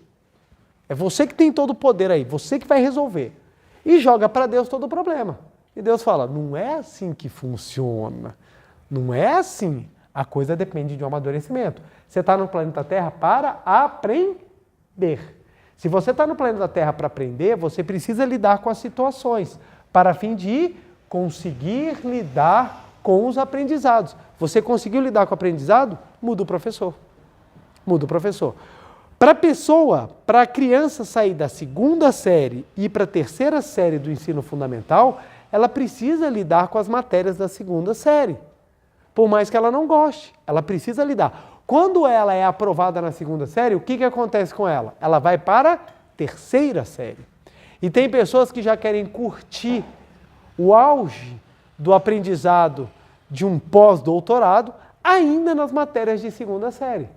É você que tem todo o poder aí, você que vai resolver. E joga para Deus todo o problema. E Deus fala, não é assim que funciona. Não é assim. A coisa depende de um amadurecimento. Você está no planeta Terra para aprender. Se você está no planeta Terra para aprender, você precisa lidar com as situações, para a fim de conseguir lidar com os aprendizados. Você conseguiu lidar com o aprendizado? Muda o professor. Muda o professor. Para a criança sair da 2ª série e ir para a 3ª série do ensino fundamental, ela precisa lidar com as matérias da 2ª série. Por mais que ela não goste, ela precisa lidar. Quando ela é aprovada na 2ª série, o que acontece com ela? Ela vai para a 3ª série. E tem pessoas que já querem curtir o auge do aprendizado de um pós-doutorado ainda nas matérias de 2ª série.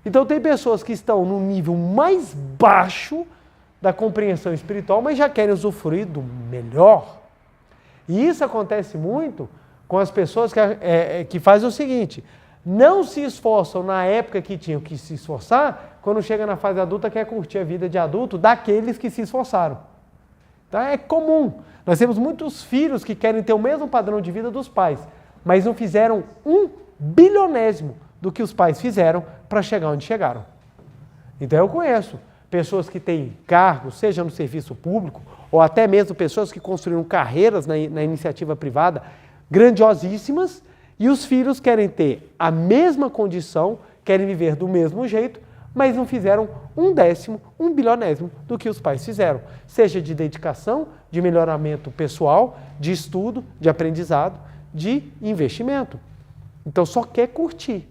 Então tem pessoas que estão no nível mais baixo da compreensão espiritual, mas já querem usufruir do melhor. E isso acontece muito com as pessoas que fazem o seguinte, não se esforçam na época que tinham que se esforçar, quando chega na fase adulta quer curtir a vida de adulto daqueles que se esforçaram. Então é comum. Nós temos muitos filhos que querem ter o mesmo padrão de vida dos pais, mas não fizeram 1/1000º do que os pais fizeram para chegar onde chegaram. Então eu conheço pessoas que têm cargos, seja no serviço público, ou até mesmo pessoas que construíram carreiras na iniciativa privada grandiosíssimas, e os filhos querem ter a mesma condição, querem viver do mesmo jeito, mas não fizeram 1/10º, 1/1000º do que os pais fizeram, seja de dedicação, de melhoramento pessoal, de estudo, de aprendizado, de investimento. Então só quer curtir.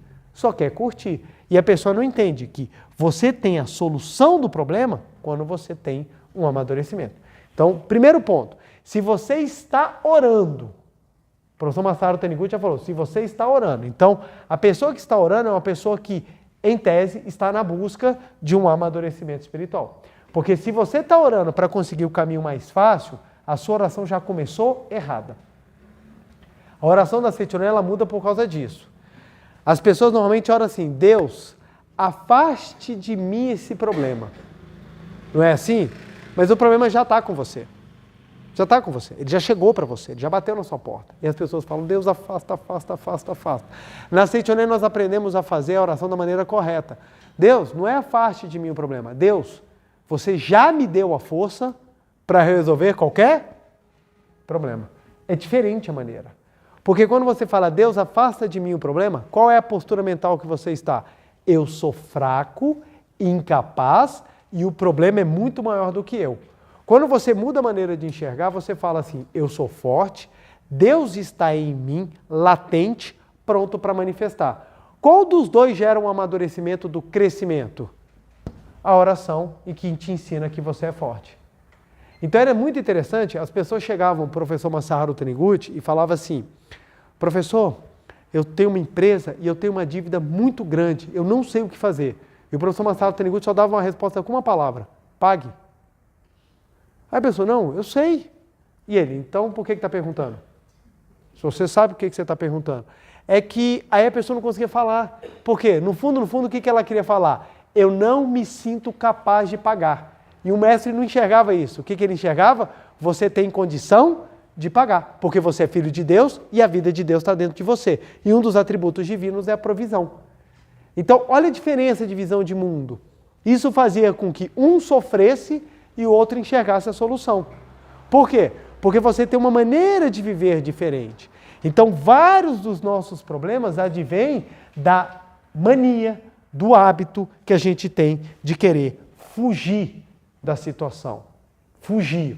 E a pessoa não entende que você tem a solução do problema quando você tem um amadurecimento. Então, primeiro ponto, se você está orando, o professor Masaru Taniguchi já falou, se você está orando, então a pessoa que está orando é uma pessoa que, em tese, está na busca de um amadurecimento espiritual. Porque se você está orando para conseguir o caminho mais fácil, a sua oração já começou errada. A oração da Seichonen, ela muda por causa disso. As pessoas normalmente oram assim, Deus, afaste de mim esse problema. Não é assim? Mas o problema já está com você. Já está com você. Ele já chegou para você, ele já bateu na sua porta. E as pessoas falam, Deus, afasta, afasta, afasta, afasta. Na Seichonen nós aprendemos a fazer a oração da maneira correta. Deus, não é afaste de mim o problema. Deus, você já me deu a força para resolver qualquer problema. É diferente a maneira. Porque quando você fala, Deus, afasta de mim o problema, qual é a postura mental que você está? Eu sou fraco, incapaz e o problema é muito maior do que eu. Quando você muda a maneira de enxergar, você fala assim, eu sou forte, Deus está em mim, latente, pronto para manifestar. Qual dos dois gera um amadurecimento do crescimento? A oração e que te ensina que você é forte. Então era muito interessante, as pessoas chegavam para o professor Masaru Taniguchi e falavam assim, professor, eu tenho uma empresa e eu tenho uma dívida muito grande, eu não sei o que fazer. E o professor Masaru Taniguchi só dava uma resposta com uma palavra, pague. Aí a pessoa, não, eu sei. E ele, então por que está perguntando? Se você sabe o que você está perguntando. É que aí a pessoa não conseguia falar. Por quê? No fundo, o que ela queria falar? Eu não me sinto capaz de pagar. E o mestre não enxergava isso. O que ele enxergava? Você tem condição de pagar, porque você é filho de Deus e a vida de Deus está dentro de você. E um dos atributos divinos é a provisão. Então, olha a diferença de visão de mundo. Isso fazia com que um sofresse e o outro enxergasse a solução. Por quê? Porque você tem uma maneira de viver diferente. Então, vários dos nossos problemas advêm da mania, do hábito que a gente tem de querer fugir da situação. Fugir.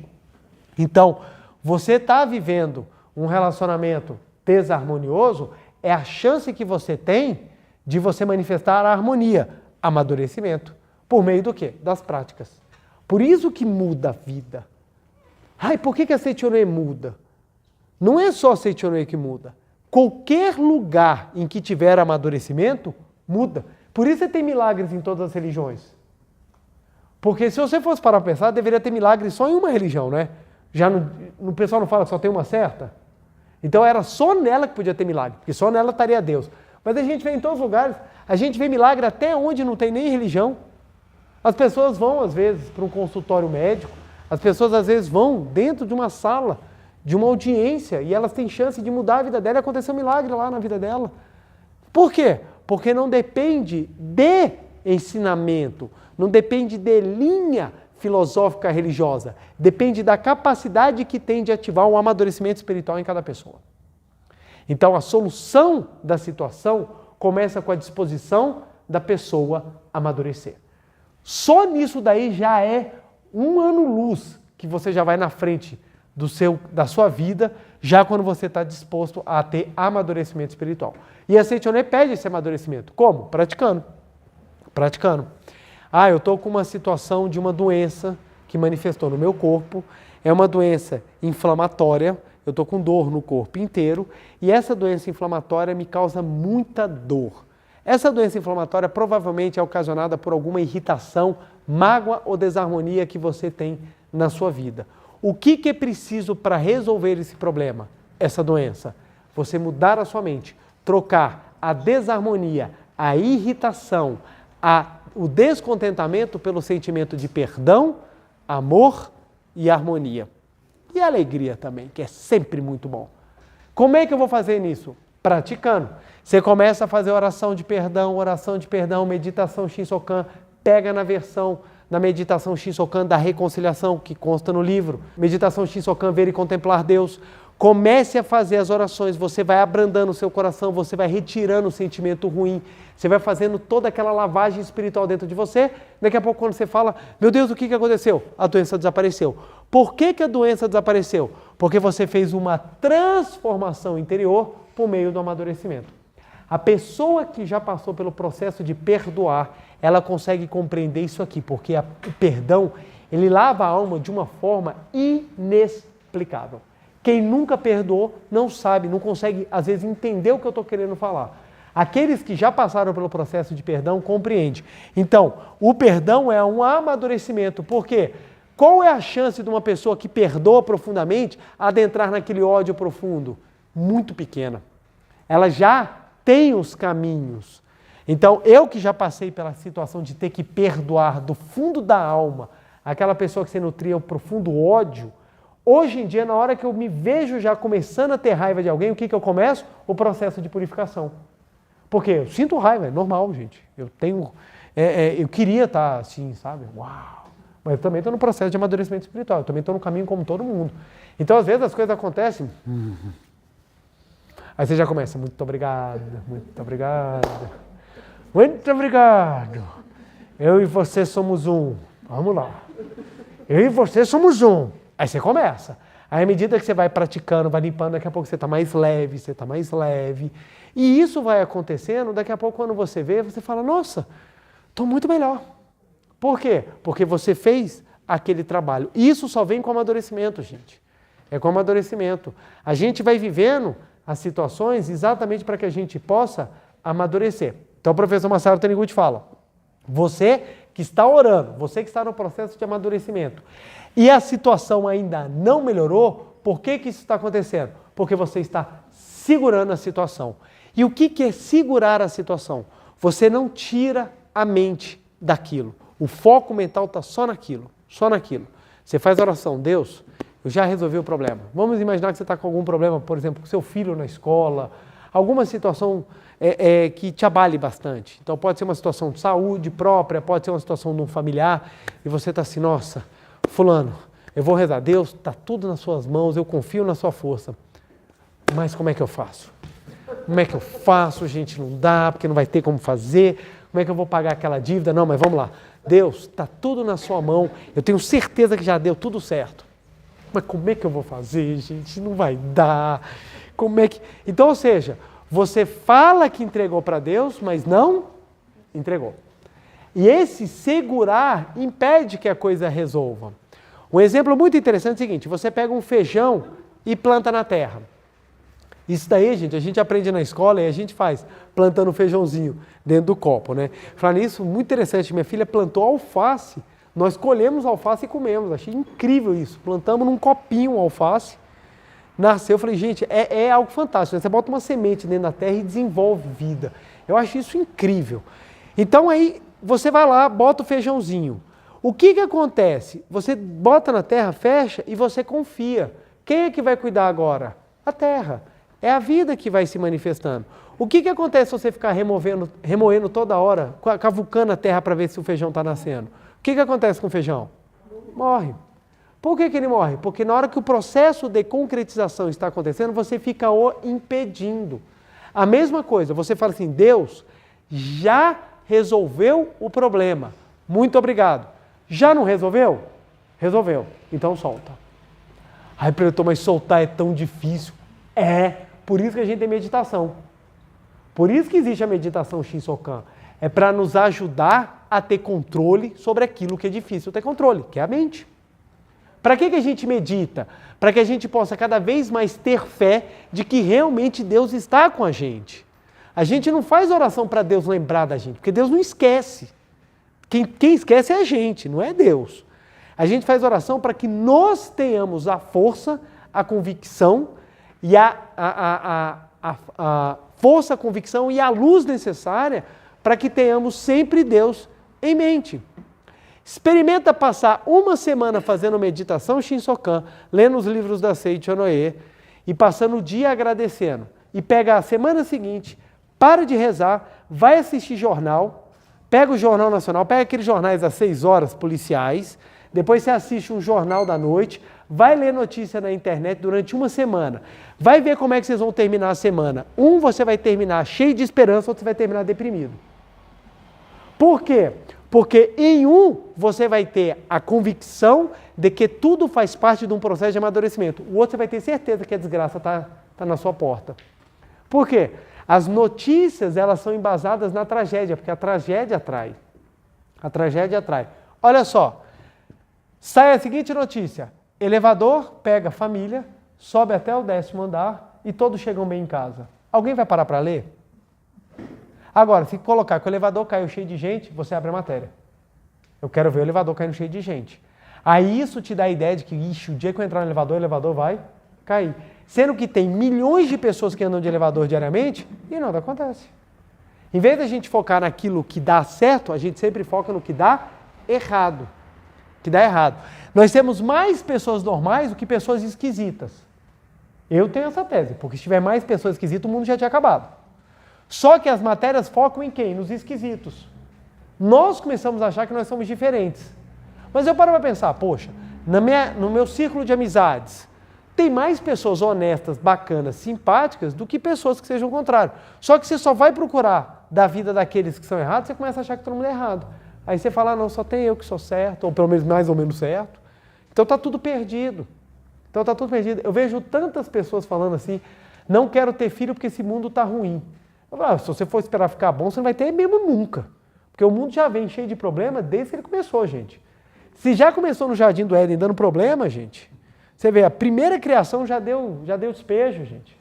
Então, você está vivendo um relacionamento desarmonioso, é a chance que você tem de você manifestar a harmonia, amadurecimento. Por meio do quê? Das práticas. Por isso que muda a vida. Ai, por que a Seichonen muda? Não é só a Seichonen que muda. Qualquer lugar em que tiver amadurecimento, muda. Por isso você tem milagres em todas as religiões. Porque se você fosse parar para pensar, deveria ter milagre só em uma religião, né? Já no pessoal não fala que só tem uma certa? Então era só nela que podia ter milagre, porque só nela estaria Deus. Mas a gente vê em todos os lugares, a gente vê milagre até onde não tem nem religião. As pessoas vão, às vezes, para um consultório médico, as pessoas, às vezes, vão dentro de uma sala, de uma audiência, e elas têm chance de mudar a vida dela e acontecer um milagre lá na vida dela. Por quê? Porque não depende de ensinamento, não depende de linha filosófica religiosa, depende da capacidade que tem de ativar um amadurecimento espiritual em cada pessoa. Então a solução da situação começa com a disposição da pessoa amadurecer. Só nisso daí já é um ano-luz que você já vai na frente da sua vida, já quando você está disposto a ter amadurecimento espiritual. E a Seichoné pede esse amadurecimento. Como? Praticando. Praticando. Eu estou com uma situação de uma doença que manifestou no meu corpo, é uma doença inflamatória, eu estou com dor no corpo inteiro, e essa doença inflamatória me causa muita dor. Essa doença inflamatória provavelmente é ocasionada por alguma irritação, mágoa ou desarmonia que você tem na sua vida. O que é preciso para resolver esse problema, essa doença? Você mudar a sua mente, trocar a desarmonia, a irritação, o descontentamento pelo sentimento de perdão, amor e harmonia. E alegria também, que é sempre muito bom. Como é que eu vou fazer nisso? Praticando. Você começa a fazer oração de perdão, meditação Shinsokan, pega na meditação Shinsokan da reconciliação, que consta no livro. Meditação Shinsokan, ver e contemplar Deus. Comece a fazer as orações, você vai abrandando o seu coração, você vai retirando o sentimento ruim, você vai fazendo toda aquela lavagem espiritual dentro de você. Daqui a pouco quando você fala, meu Deus, o que aconteceu? A doença desapareceu. Por que a doença desapareceu? Porque você fez uma transformação interior por meio do amadurecimento. A pessoa que já passou pelo processo de perdoar, ela consegue compreender isso aqui, porque o perdão, ele lava a alma de uma forma inexplicável. Quem nunca perdoou não sabe, não consegue, às vezes, entender o que eu estou querendo falar. Aqueles que já passaram pelo processo de perdão compreendem. Então, o perdão é um amadurecimento. Por quê? Qual é a chance de uma pessoa que perdoa profundamente adentrar naquele ódio profundo? Muito pequena. Ela já tem os caminhos. Então, eu que já passei pela situação de ter que perdoar do fundo da alma aquela pessoa que se nutria o profundo ódio, hoje em dia, na hora que eu me vejo já começando a ter raiva de alguém, o que eu começo? O processo de purificação. Porque eu sinto raiva, é normal, gente. Eu queria estar assim, sabe? Uau! Mas eu também estou no processo de amadurecimento espiritual, eu também estou no caminho como todo mundo. Então, às vezes, as coisas acontecem. Aí você já começa, muito obrigado, muito obrigado. Muito obrigado. Eu e você somos um. Vamos lá. Eu e você somos um. Aí você começa. Aí à medida que você vai praticando, vai limpando, daqui a pouco você está mais leve, você está mais leve. E isso vai acontecendo, daqui a pouco quando você vê, você fala, nossa, estou muito melhor. Por quê? Porque você fez aquele trabalho. Isso só vem com amadurecimento, gente. É com amadurecimento. A gente vai vivendo as situações exatamente para que a gente possa amadurecer. Então o professor Masaru Taniguchi fala, você que está orando, você que está no processo de amadurecimento, e a situação ainda não melhorou, por que isso está acontecendo? Porque você está segurando a situação. E o que é segurar a situação? Você não tira a mente daquilo. O foco mental está só naquilo, só naquilo. Você faz oração, Deus, eu já resolvi o problema. Vamos imaginar que você está com algum problema, por exemplo, com seu filho na escola, alguma situação que te abale bastante. Então pode ser uma situação de saúde própria, pode ser uma situação de um familiar, e você está assim, nossa, fulano, eu vou rezar, Deus, está tudo nas suas mãos, eu confio na sua força. Mas como é que eu faço? Como é que eu faço, gente? Não dá, porque não vai ter como fazer. Como é que eu vou pagar aquela dívida? Não, mas vamos lá. Deus, está tudo na sua mão. Eu tenho certeza que já deu tudo certo. Mas como é que eu vou fazer, gente? Não vai dar. Como é que... Então, ou seja, você fala que entregou para Deus, mas não entregou. E esse segurar impede que a coisa resolva. Um exemplo muito interessante é o seguinte, você pega um feijão e planta na terra. Isso daí, gente, a gente aprende na escola e a gente faz, plantando feijãozinho dentro do copo, né? Falando nisso, muito interessante, minha filha plantou alface Nós colhemos alface e comemos. Achei incrível isso. Plantamos num copinho alface. Nasceu, eu falei, gente, é algo fantástico. Você bota uma semente dentro da terra e desenvolve vida. Eu acho isso incrível. Então aí você vai lá, bota o feijãozinho. O que acontece? Você bota na terra, fecha e você confia. Quem é que vai cuidar agora? A terra. É a vida que vai se manifestando. O que acontece se você ficar remoendo toda hora, cavucando a terra para ver se o feijão está nascendo? O que acontece com o feijão? Morre. Por que ele morre? Porque na hora que o processo de concretização está acontecendo, você fica o impedindo. A mesma coisa, você fala assim, Deus já resolveu o problema. Muito obrigado. Já não resolveu? Resolveu. Então solta. Ai, preletor, mas soltar é tão difícil. Por isso que a gente tem meditação. Por isso que existe a meditação Shinsokan. É para nos ajudar a ter controle sobre aquilo que é difícil ter controle, que é a mente. Para que a gente medita? Para que a gente possa cada vez mais ter fé de que realmente Deus está com a gente. A gente não faz oração para Deus lembrar da gente, porque Deus não esquece. Quem esquece é a gente, não é Deus. A gente faz oração para que nós tenhamos a força, a convicção e a força, a convicção e a luz necessária para que tenhamos sempre Deus em mente. Experimenta passar uma semana fazendo meditação Shinsokan, lendo os livros da Seiichi Onoe e passando o dia agradecendo. E pega a semana seguinte, para de rezar, vai assistir jornal, pega o Jornal Nacional, pega aqueles jornais às 6 horas policiais, depois você assiste um jornal da noite, vai ler notícia na internet durante uma semana. Vai ver como é que vocês vão terminar a semana. Você vai terminar cheio de esperança, outro você vai terminar deprimido. Por quê? Porque em você vai ter a convicção de que tudo faz parte de um processo de amadurecimento. O outro você vai ter certeza que a desgraça está na sua porta. Por quê? As notícias, elas são embasadas na tragédia, porque a tragédia atrai. A tragédia atrai. Olha só, sai a seguinte notícia. Elevador pega a família, sobe até o 10º andar e todos chegam bem em casa. Alguém vai parar para ler? Agora, se colocar que o elevador caiu cheio de gente, você abre a matéria. Eu quero ver o elevador caindo cheio de gente. Aí isso te dá a ideia de que, o dia que eu entrar no elevador, o elevador vai cair. Sendo que tem milhões de pessoas que andam de elevador diariamente e nada acontece. Em vez da gente focar naquilo que dá certo, a gente sempre foca no que dá errado. Nós temos mais pessoas normais do que pessoas esquisitas. Eu tenho essa tese, porque se tiver mais pessoas esquisitas, o mundo já tinha acabado. Só que as matérias focam em quem? Nos esquisitos. Nós começamos a achar que nós somos diferentes. Mas eu paro para pensar, poxa, no meu círculo de amizades, tem mais pessoas honestas, bacanas, simpáticas, do que pessoas que sejam o contrário. Só que você só vai procurar da vida daqueles que são errados, você começa a achar que todo mundo é errado. Aí você fala, não, só tem eu que sou certo, ou pelo menos mais ou menos certo. Então está tudo perdido. Eu vejo tantas pessoas falando assim, não quero ter filho porque esse mundo está ruim. Se você for esperar ficar bom, você não vai ter mesmo nunca. Porque o mundo já vem cheio de problema desde que ele começou, gente. Se já começou no Jardim do Éden dando problema, gente, você vê, a primeira criação já deu despejo, gente.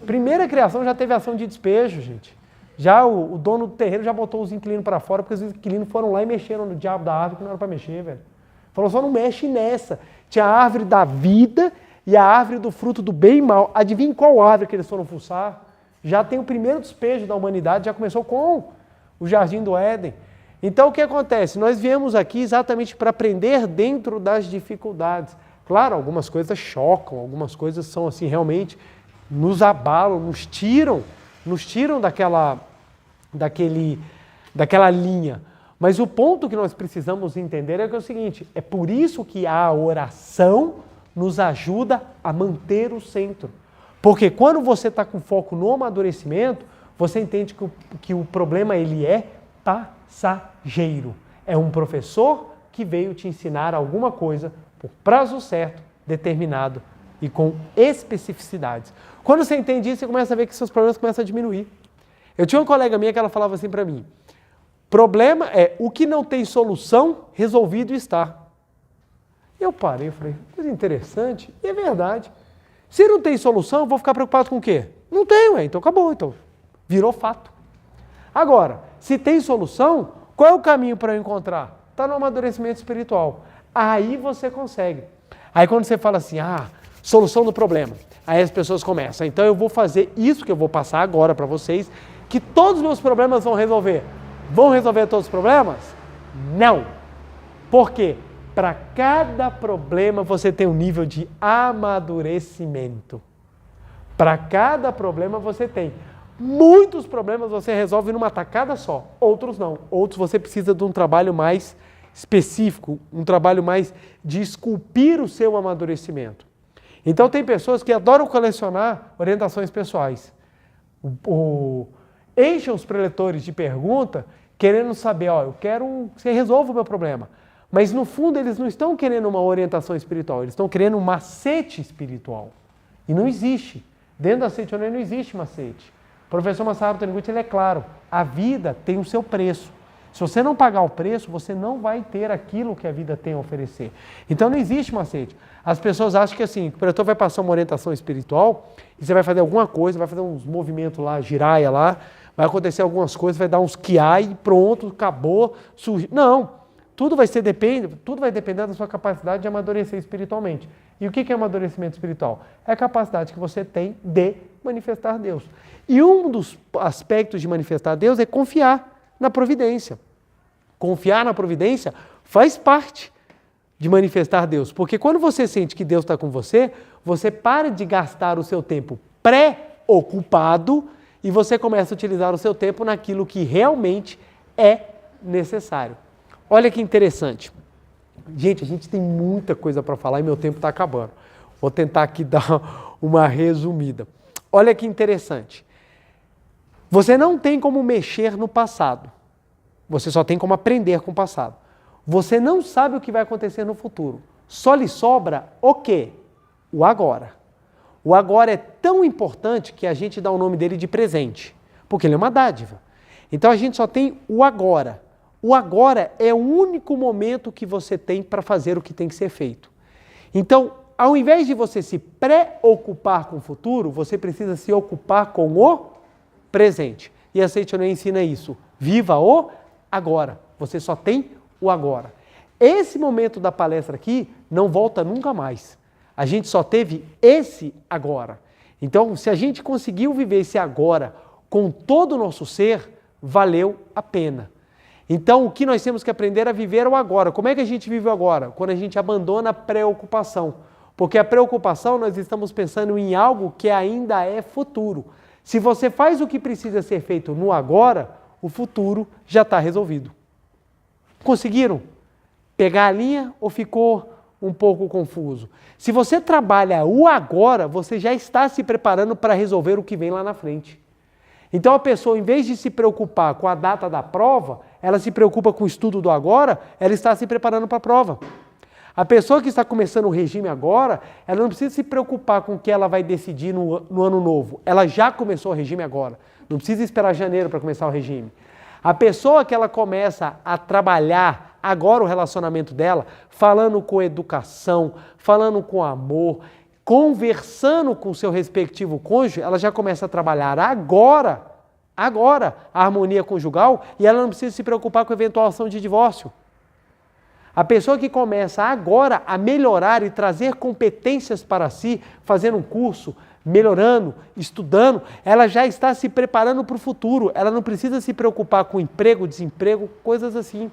Primeira criação já teve ação de despejo, gente. Já o dono do terreno já botou os inquilinos para fora, porque os inquilinos foram lá e mexeram no diabo da árvore que não era para mexer, velho. Falou, só não mexe nessa. Tinha a árvore da vida e a árvore do fruto do bem e mal. Adivinha qual árvore que eles foram fuçar? Já tem o primeiro despejo da humanidade, já começou com o Jardim do Éden. Então o que acontece? Nós viemos aqui exatamente para aprender dentro das dificuldades. Claro, algumas coisas chocam, algumas coisas são assim, realmente nos abalam, nos tiram daquela linha. Mas o ponto que nós precisamos entender é o seguinte, é por isso que a oração nos ajuda a manter o centro. Porque quando você está com foco no amadurecimento, você entende que o problema ele é passageiro. É um professor que veio te ensinar alguma coisa por prazo certo, determinado e com especificidades. Quando você entende isso, você começa a ver que seus problemas começam a diminuir. Eu tinha uma colega minha que ela falava assim para mim, problema é o que não tem solução, resolvido está. Eu parei, eu falei, coisa interessante, e é verdade. Se não tem solução, eu vou ficar preocupado com o quê? Não tem, então acabou, então virou fato. Agora, se tem solução, qual é o caminho para eu encontrar? Está no amadurecimento espiritual. Aí você consegue. Aí quando você fala assim, solução do problema. Aí as pessoas começam, então eu vou fazer isso que eu vou passar agora para vocês, que todos os meus problemas vão resolver. Vão resolver todos os problemas? Não. Por quê? Para cada problema você tem um nível de amadurecimento. Para cada problema você tem. Muitos problemas você resolve numa tacada só, outros não. Outros você precisa de um trabalho mais específico, um trabalho mais de esculpir o seu amadurecimento. Então tem pessoas que adoram colecionar orientações pessoais. Enchem os preletores de pergunta querendo saber, eu quero que você resolva o meu problema. Mas no fundo eles não estão querendo uma orientação espiritual, eles estão querendo um macete espiritual. E não existe. Dentro da Seichonen não existe macete. O professor Masaharu Taniguchi, ele é claro, a vida tem o seu preço. Se você não pagar o preço, você não vai ter aquilo que a vida tem a oferecer. Então não existe macete. As pessoas acham que assim, o pretor vai passar uma orientação espiritual e você vai fazer alguma coisa, vai fazer uns movimentos lá, giraia lá, vai acontecer algumas coisas, vai dar uns kiai e pronto, acabou, surgiu. Não. Tudo vai depender da sua capacidade de amadurecer espiritualmente. E o que é amadurecimento espiritual? É a capacidade que você tem de manifestar Deus. E um dos aspectos de manifestar Deus é confiar na providência. Confiar na providência faz parte de manifestar Deus. Porque quando você sente que Deus está com você, você para de gastar o seu tempo pré-ocupado e você começa a utilizar o seu tempo naquilo que realmente é necessário. Olha que interessante. Gente, a gente tem muita coisa para falar e meu tempo está acabando. Vou tentar aqui dar uma resumida. Olha que interessante. Você não tem como mexer no passado. Você só tem como aprender com o passado. Você não sabe o que vai acontecer no futuro. Só lhe sobra o quê? O agora. O agora é tão importante que a gente dá o nome dele de presente, porque ele é uma dádiva. Então a gente só tem o agora. O agora é o único momento que você tem para fazer o que tem que ser feito. Então, ao invés de você se preocupar com o futuro, você precisa se ocupar com o presente. E a Seichonen ensina isso. Viva o agora. Você só tem o agora. Esse momento da palestra aqui não volta nunca mais. A gente só teve esse agora. Então, se a gente conseguiu viver esse agora com todo o nosso ser, valeu a pena. Então, o que nós temos que aprender a viver é o agora. Como é que a gente vive o agora? Quando a gente abandona a preocupação. Porque a preocupação, nós estamos pensando em algo que ainda é futuro. Se você faz o que precisa ser feito no agora, o futuro já está resolvido. Conseguiram pegar a linha ou ficou um pouco confuso? Se você trabalha o agora, você já está se preparando para resolver o que vem lá na frente. Então a pessoa, em vez de se preocupar com a data da prova, ela se preocupa com o estudo do agora, ela está se preparando para a prova. A pessoa que está começando o regime agora, ela não precisa se preocupar com o que ela vai decidir no ano novo. Ela já começou o regime agora. Não precisa esperar janeiro para começar o regime. A pessoa que ela começa a trabalhar agora o relacionamento dela, falando com educação, falando com amor, conversando com o seu respectivo cônjuge, ela já começa a trabalhar agora a harmonia conjugal e ela não precisa se preocupar com a eventual ação de divórcio. A pessoa que começa agora a melhorar e trazer competências para si, fazendo um curso, melhorando, estudando, ela já está se preparando para o futuro. Ela não precisa se preocupar com emprego, desemprego, coisas assim.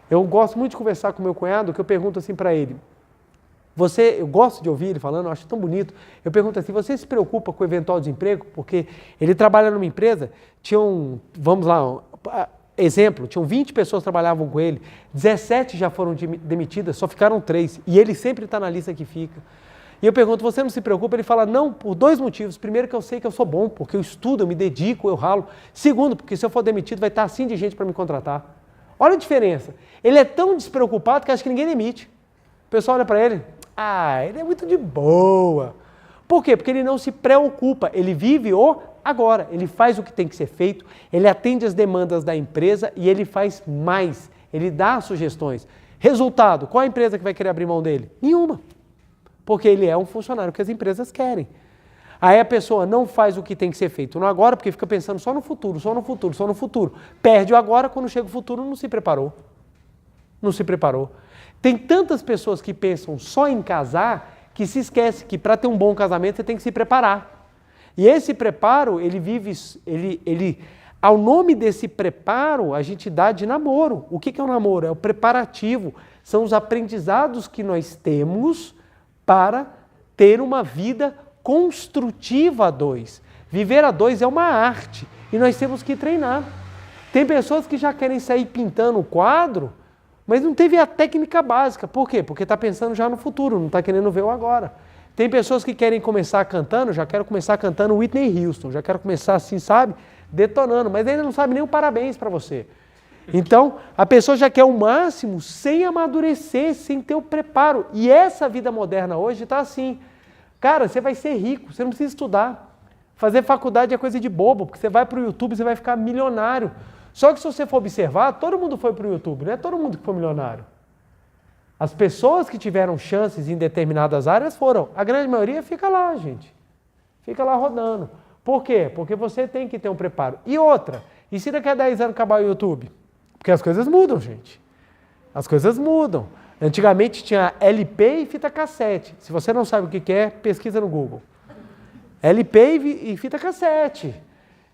Eu gosto muito de conversar com meu cunhado, que eu pergunto assim para ele. Eu gosto de ouvir ele falando, eu acho tão bonito. Eu pergunto assim, você se preocupa com o eventual desemprego? Porque ele trabalha numa empresa, vamos lá, exemplo, tinham 20 pessoas que trabalhavam com ele, 17 já foram demitidas, só ficaram 3. E ele sempre está na lista que fica. E eu pergunto, você não se preocupa? Ele fala, não, por 2 motivos. Primeiro, que eu sei que eu sou bom, porque eu estudo, eu me dedico, eu ralo. Segundo, porque se eu for demitido, vai estar assim de gente para me contratar. Olha a diferença. Ele é tão despreocupado que acha que ninguém demite. O pessoal olha para ele, ele é muito de boa. Por quê? Porque ele não se preocupa, ele vive o agora, ele faz o que tem que ser feito, ele atende as demandas da empresa e ele faz mais, ele dá sugestões. Resultado, qual a empresa que vai querer abrir mão dele? Nenhuma, porque ele é um funcionário que as empresas querem. Aí a pessoa não faz o que tem que ser feito no agora, porque fica pensando só no futuro, só no futuro, só no futuro. Perde o agora, quando chega o futuro não se preparou. não se preparou. Tem tantas pessoas que pensam só em casar que se esquece que para ter um bom casamento você tem que se preparar. E esse preparo, ao nome desse preparo, a gente dá de namoro. O que é o namoro? É o preparativo. São os aprendizados que nós temos para ter uma vida construtiva a dois. Viver a dois é uma arte e nós temos que treinar. Tem pessoas que já querem sair pintando o quadro, mas não teve a técnica básica. Por quê? Porque está pensando já no futuro, não está querendo ver o agora. Tem pessoas que querem começar cantando, já quero começar cantando Whitney Houston, já quero começar assim, sabe? Detonando, mas ainda não sabe nem o parabéns para você. Então, a pessoa já quer o máximo sem amadurecer, sem ter o preparo. E essa vida moderna hoje está assim. Cara, você vai ser rico, você não precisa estudar. Fazer faculdade é coisa de bobo, porque você vai para o YouTube e você vai ficar milionário. Só que se você for observar, todo mundo foi para o YouTube, não é todo mundo que foi milionário. As pessoas que tiveram chances em determinadas áreas foram. A grande maioria fica lá, gente. Fica lá rodando. Por quê? Porque você tem que ter um preparo. E outra, e se daqui a 10 anos acabar o YouTube? Porque as coisas mudam, gente. As coisas mudam. Antigamente tinha LP e fita cassete. Se você não sabe o que é, pesquisa no Google. LP e fita cassete.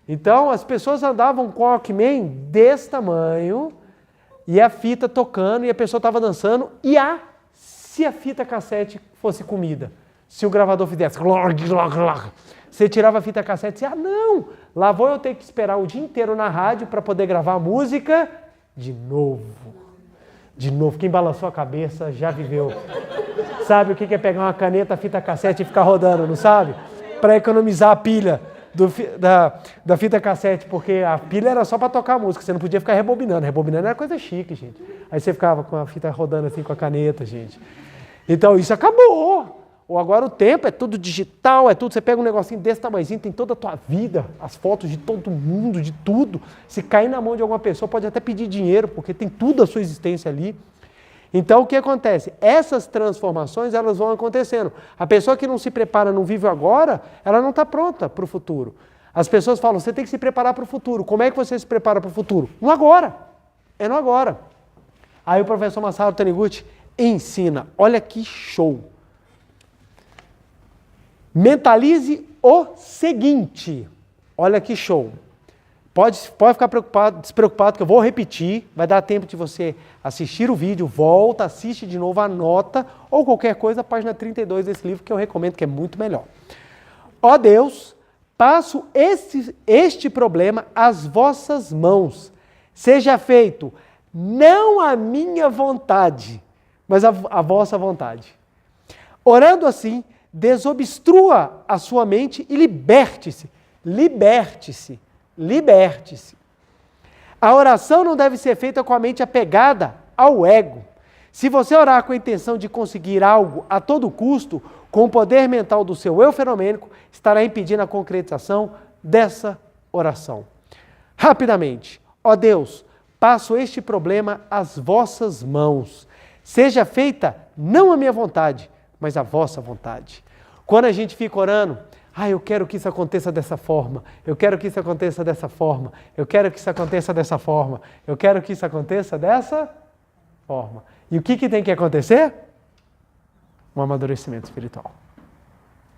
Então, as pessoas andavam com o Walkman desse tamanho, e a fita tocando, e a pessoa estava dançando, se a fita cassete fosse comida, se o gravador fizesse, você tirava a fita cassete e dizia, não, lá vou eu ter que esperar o dia inteiro na rádio para poder gravar a música de novo. De novo, quem balançou a cabeça já viveu. Sabe o que é pegar uma caneta, fita cassete e ficar rodando, não sabe? Para economizar a pilha da fita cassete, porque a pilha era só para tocar a música, você não podia ficar rebobinando. Rebobinando era coisa chique, gente. Aí você ficava com a fita rodando assim com a caneta, gente. Então isso acabou. Ou agora o tempo é tudo digital, é tudo, você pega um negocinho desse tamanhozinho, tem toda a tua vida, as fotos de todo mundo, de tudo. Se cair na mão de alguma pessoa, pode até pedir dinheiro, porque tem tudo a sua existência ali. Então, o que acontece? Essas transformações, elas vão acontecendo. A pessoa que não se prepara, não vive agora, ela não está pronta para o futuro. As pessoas falam, você tem que se preparar para o futuro. Como é que você se prepara para o futuro? No agora. É no agora. Aí o professor Masaru Taniguchi ensina. Olha que show. Mentalize o seguinte. Olha que show. Pode ficar despreocupado que eu vou repetir, vai dar tempo de você assistir o vídeo, volta, assiste de novo, anota, ou qualquer coisa, a página 32 desse livro que eu recomendo, que é muito melhor. Ó Deus, passo este problema às vossas mãos. Seja feito não a minha vontade, mas a vossa vontade. Orando assim, desobstrua a sua mente e liberte-se. Liberte-se. Liberte-se. A oração não deve ser feita com a mente apegada ao ego. Se você orar com a intenção de conseguir algo a todo custo, com o poder mental do seu eu fenomênico, estará impedindo a concretização dessa oração. Rapidamente, ó Deus, passo este problema às vossas mãos. Seja feita não a minha vontade, mas a vossa vontade. Quando a gente fica orando, eu quero que isso aconteça dessa forma, eu quero que isso aconteça dessa forma, eu quero que isso aconteça dessa forma, eu quero que isso aconteça dessa forma. E o que tem que acontecer? Um amadurecimento espiritual.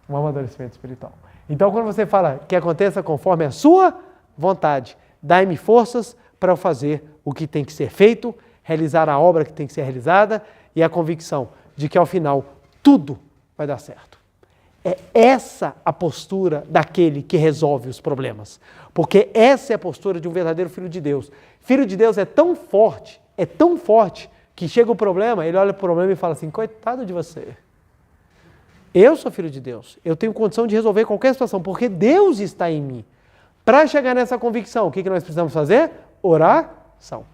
Um amadurecimento espiritual. Então, quando você fala que aconteça conforme a sua vontade, dai-me forças para eu fazer o que tem que ser feito, realizar a obra que tem que ser realizada e a convicção de que, ao final, tudo vai dar certo. É essa a postura daquele que resolve os problemas. Porque essa é a postura de um verdadeiro filho de Deus. Filho de Deus é tão forte, que chega o problema, ele olha para o problema e fala assim, coitado de você. Eu sou filho de Deus, eu tenho condição de resolver qualquer situação, porque Deus está em mim. Para chegar nessa convicção, o que nós precisamos fazer? Oração.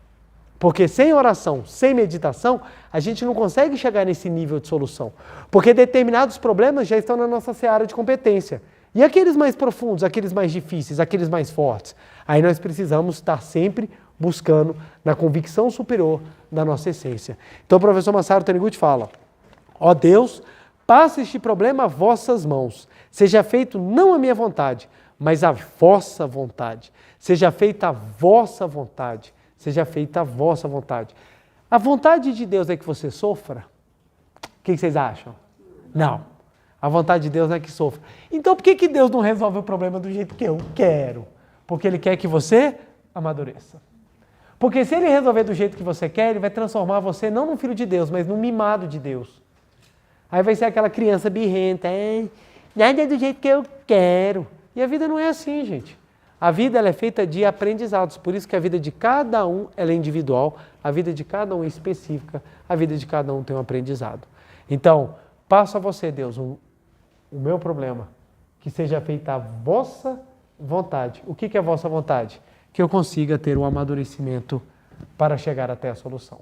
Porque sem oração, sem meditação, a gente não consegue chegar nesse nível de solução. Porque determinados problemas já estão na nossa seara de competência. E aqueles mais profundos, aqueles mais difíceis, aqueles mais fortes? Aí nós precisamos estar sempre buscando na convicção superior da nossa essência. Então o professor Masaru Taniguchi fala, ó Deus, passa este problema a vossas mãos. Seja feito não a minha vontade, mas a vossa vontade. Seja feita a vossa vontade. Seja feita a vossa vontade. A vontade de Deus é que você sofra? O que vocês acham? Não. A vontade de Deus é que sofra. Então por que Deus não resolve o problema do jeito que eu quero? Porque Ele quer que você amadureça. Porque se Ele resolver do jeito que você quer, Ele vai transformar você não num filho de Deus, mas num mimado de Deus. Aí vai ser aquela criança birrenta, nada é do jeito que eu quero. E a vida não é assim, gente. A vida ela é feita de aprendizados, por isso que a vida de cada um ela é individual, a vida de cada um é específica, a vida de cada um tem um aprendizado. Então, passo a você, Deus, o meu problema, que seja feita a vossa vontade. O que é a vossa vontade? Que eu consiga ter um amadurecimento para chegar até a solução.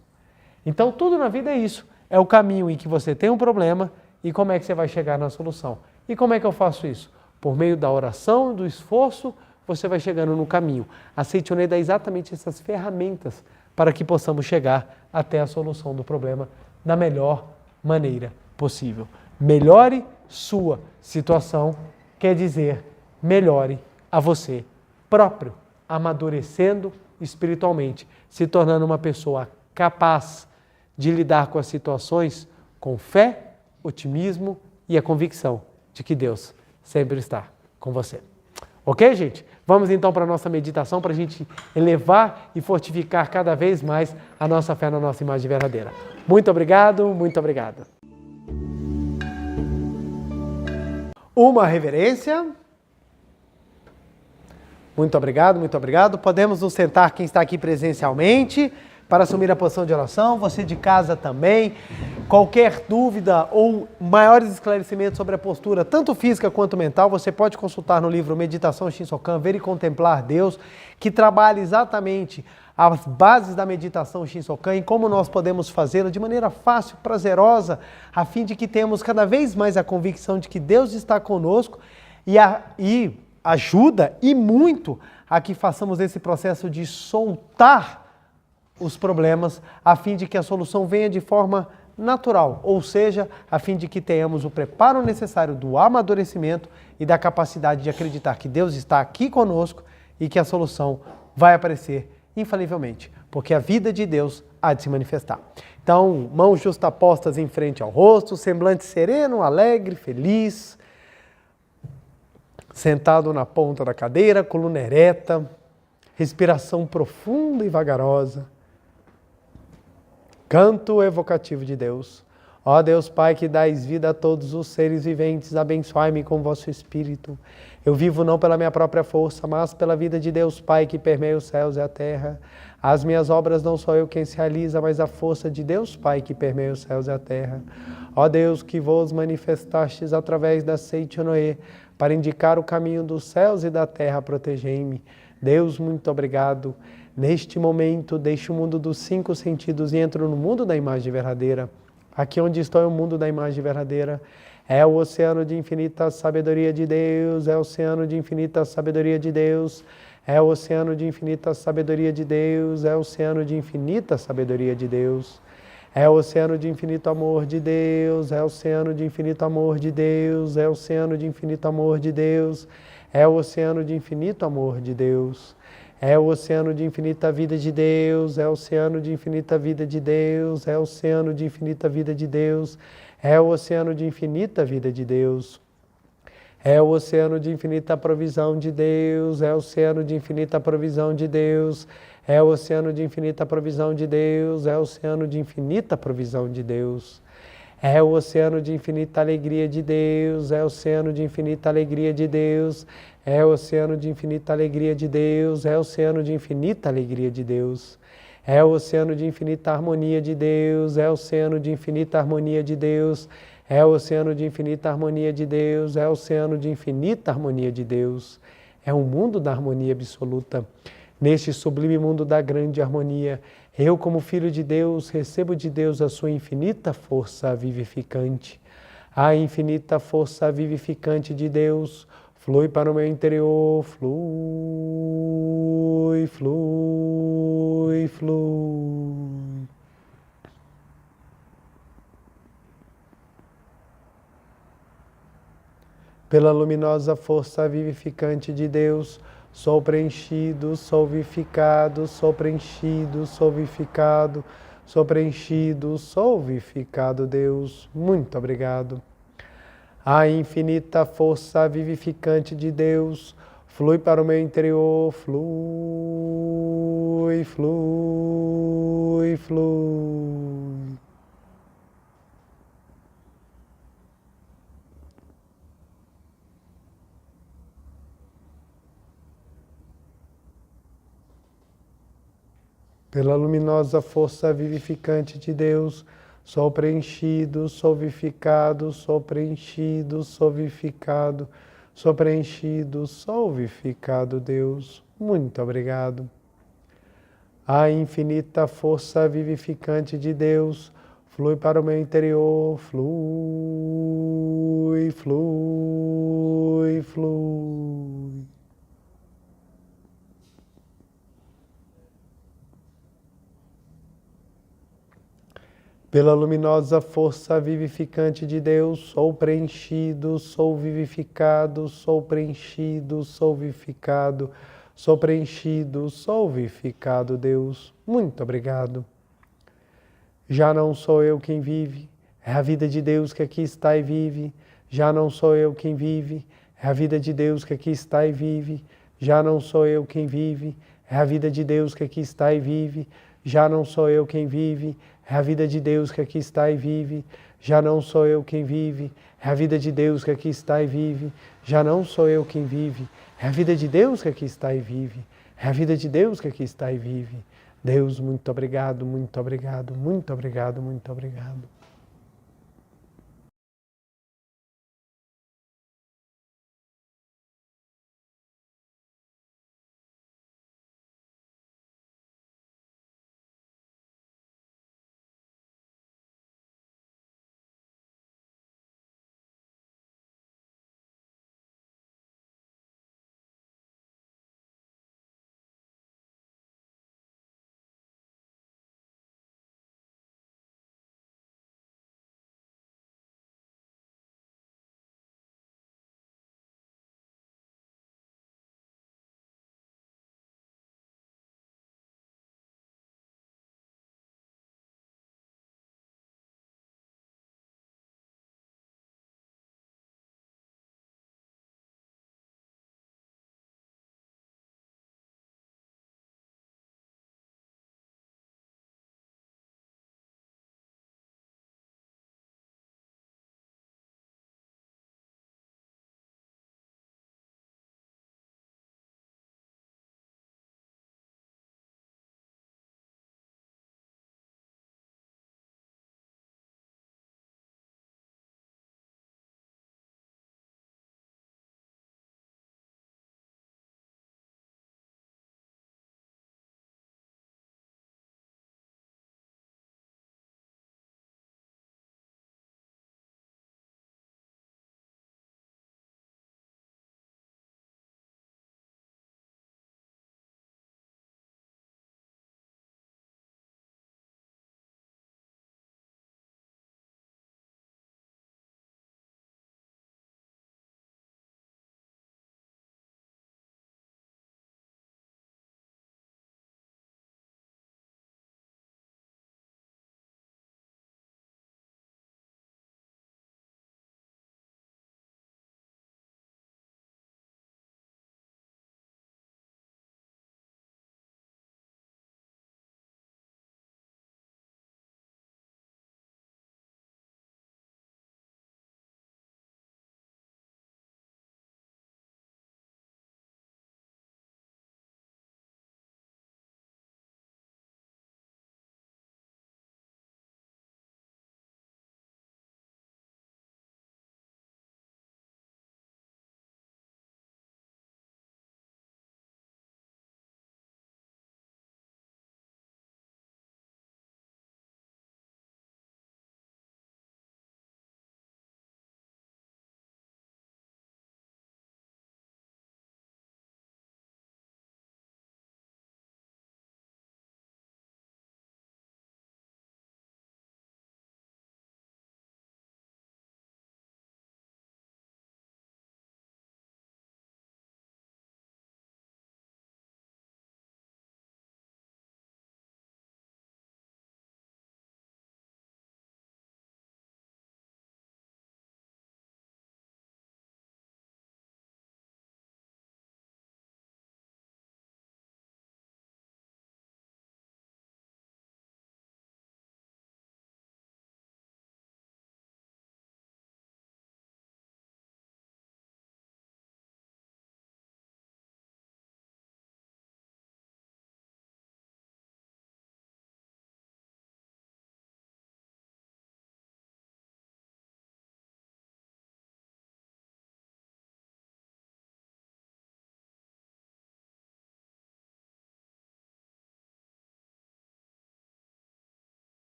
Então, tudo na vida é isso. É o caminho em que você tem um problema e como é que você vai chegar na solução. E como é que eu faço isso? Por meio da oração, do esforço, você vai chegando no caminho. A Seitonê dá exatamente essas ferramentas para que possamos chegar até a solução do problema da melhor maneira possível. Melhore sua situação, quer dizer, melhore a você próprio, amadurecendo espiritualmente, se tornando uma pessoa capaz de lidar com as situações com fé, otimismo e a convicção de que Deus sempre está com você. Ok, gente? Vamos então para a nossa meditação, para a gente elevar e fortificar cada vez mais a nossa fé na nossa imagem verdadeira. Muito obrigado, muito obrigado. Uma reverência. Muito obrigado, muito obrigado. Podemos nos sentar, quem está aqui presencialmente, para assumir a posição de oração, você de casa também. Qualquer dúvida ou maiores esclarecimentos sobre a postura, tanto física quanto mental, você pode consultar no livro Meditação Shinsokan, Ver e Contemplar Deus, que trabalha exatamente as bases da meditação Shinsokan e como nós podemos fazê-la de maneira fácil, prazerosa, a fim de que tenhamos cada vez mais a convicção de que Deus está conosco e ajuda e muito a que façamos esse processo de soltar os problemas, a fim de que a solução venha de forma natural, ou seja, a fim de que tenhamos o preparo necessário do amadurecimento e da capacidade de acreditar que Deus está aqui conosco e que a solução vai aparecer infalivelmente, porque a vida de Deus há de se manifestar. Então, mãos justapostas em frente ao rosto, semblante sereno, alegre, feliz, sentado na ponta da cadeira, coluna ereta, respiração profunda e vagarosa. Canto evocativo de Deus. Ó Deus Pai, que dais vida a todos os seres viventes, abençoai-me com vosso Espírito. Eu vivo não pela minha própria força, mas pela vida de Deus Pai, que permeia os céus e a terra. As minhas obras não sou eu quem se realiza, mas a força de Deus Pai, que permeia os céus e a terra. Ó Deus, que vos manifestastes através da Seitonê, para indicar o caminho dos céus e da terra, protegei-me. Deus, muito obrigado. Neste momento, deixo o mundo dos 5 sentidos e entro no mundo da imagem verdadeira. Aqui onde estou é o mundo da imagem verdadeira. É o oceano de infinita sabedoria de Deus, é o oceano de infinita sabedoria de Deus, é o oceano de infinita sabedoria de Deus, é o oceano de infinita sabedoria de Deus. É o oceano de infinito amor de Deus, é o oceano de infinito amor de Deus, é o oceano de infinito amor de Deus, é o oceano de infinito amor de Deus. É o oceano de infinita vida de Deus, é o oceano de infinita vida de Deus, é o oceano de infinita vida de Deus, é o oceano de infinita vida de Deus. É o oceano de infinita provisão de Deus, é o oceano de infinita provisão de Deus, é o oceano de infinita provisão de Deus, é o oceano de infinita provisão de Deus. É o oceano de infinita alegria de Deus, é o oceano de infinita alegria de Deus, é o oceano de infinita alegria de Deus, é o oceano de infinita alegria de Deus. É o oceano de infinita harmonia de Deus, é o oceano de infinita harmonia de Deus, é o oceano de infinita harmonia de Deus, é o oceano de infinita harmonia de Deus. É um mundo da harmonia absoluta. Neste sublime mundo da grande harmonia, eu, como filho de Deus, recebo de Deus a sua infinita força vivificante. A infinita força vivificante de Deus flui para o meu interior, flui, flui, flui. Pela luminosa força vivificante de Deus, sou preenchido, sou vivificado, sou preenchido, sou vivificado, sou preenchido, sou vivificado, Deus, muito obrigado. A infinita força vivificante de Deus flui para o meu interior, flui, flui, flui. Pela luminosa força vivificante de Deus, sou preenchido, sou vivificado, sou preenchido, sou vivificado, sou preenchido, sou vivificado, Deus. Muito obrigado. A infinita força vivificante de Deus flui para o meu interior, flui, flui, flui. Pela luminosa força vivificante de Deus, sou preenchido, sou vivificado, sou preenchido, sou vivificado, sou preenchido, sou vivificado, Deus. Muito obrigado. Já não sou eu quem vive, é a vida de Deus que aqui está e vive. Já não sou eu quem vive, é a vida de Deus que aqui está e vive. Já não sou eu quem vive, é a vida de Deus que aqui está e vive. Já não sou eu quem vive, é a vida de Deus que aqui está e vive. Já não sou eu quem vive, é a vida de Deus que aqui está e vive. Já não sou eu quem vive, é a vida de Deus que aqui está e vive. É a vida de Deus que aqui está e vive. Deus, muito obrigado, muito obrigado, muito obrigado, muito obrigado.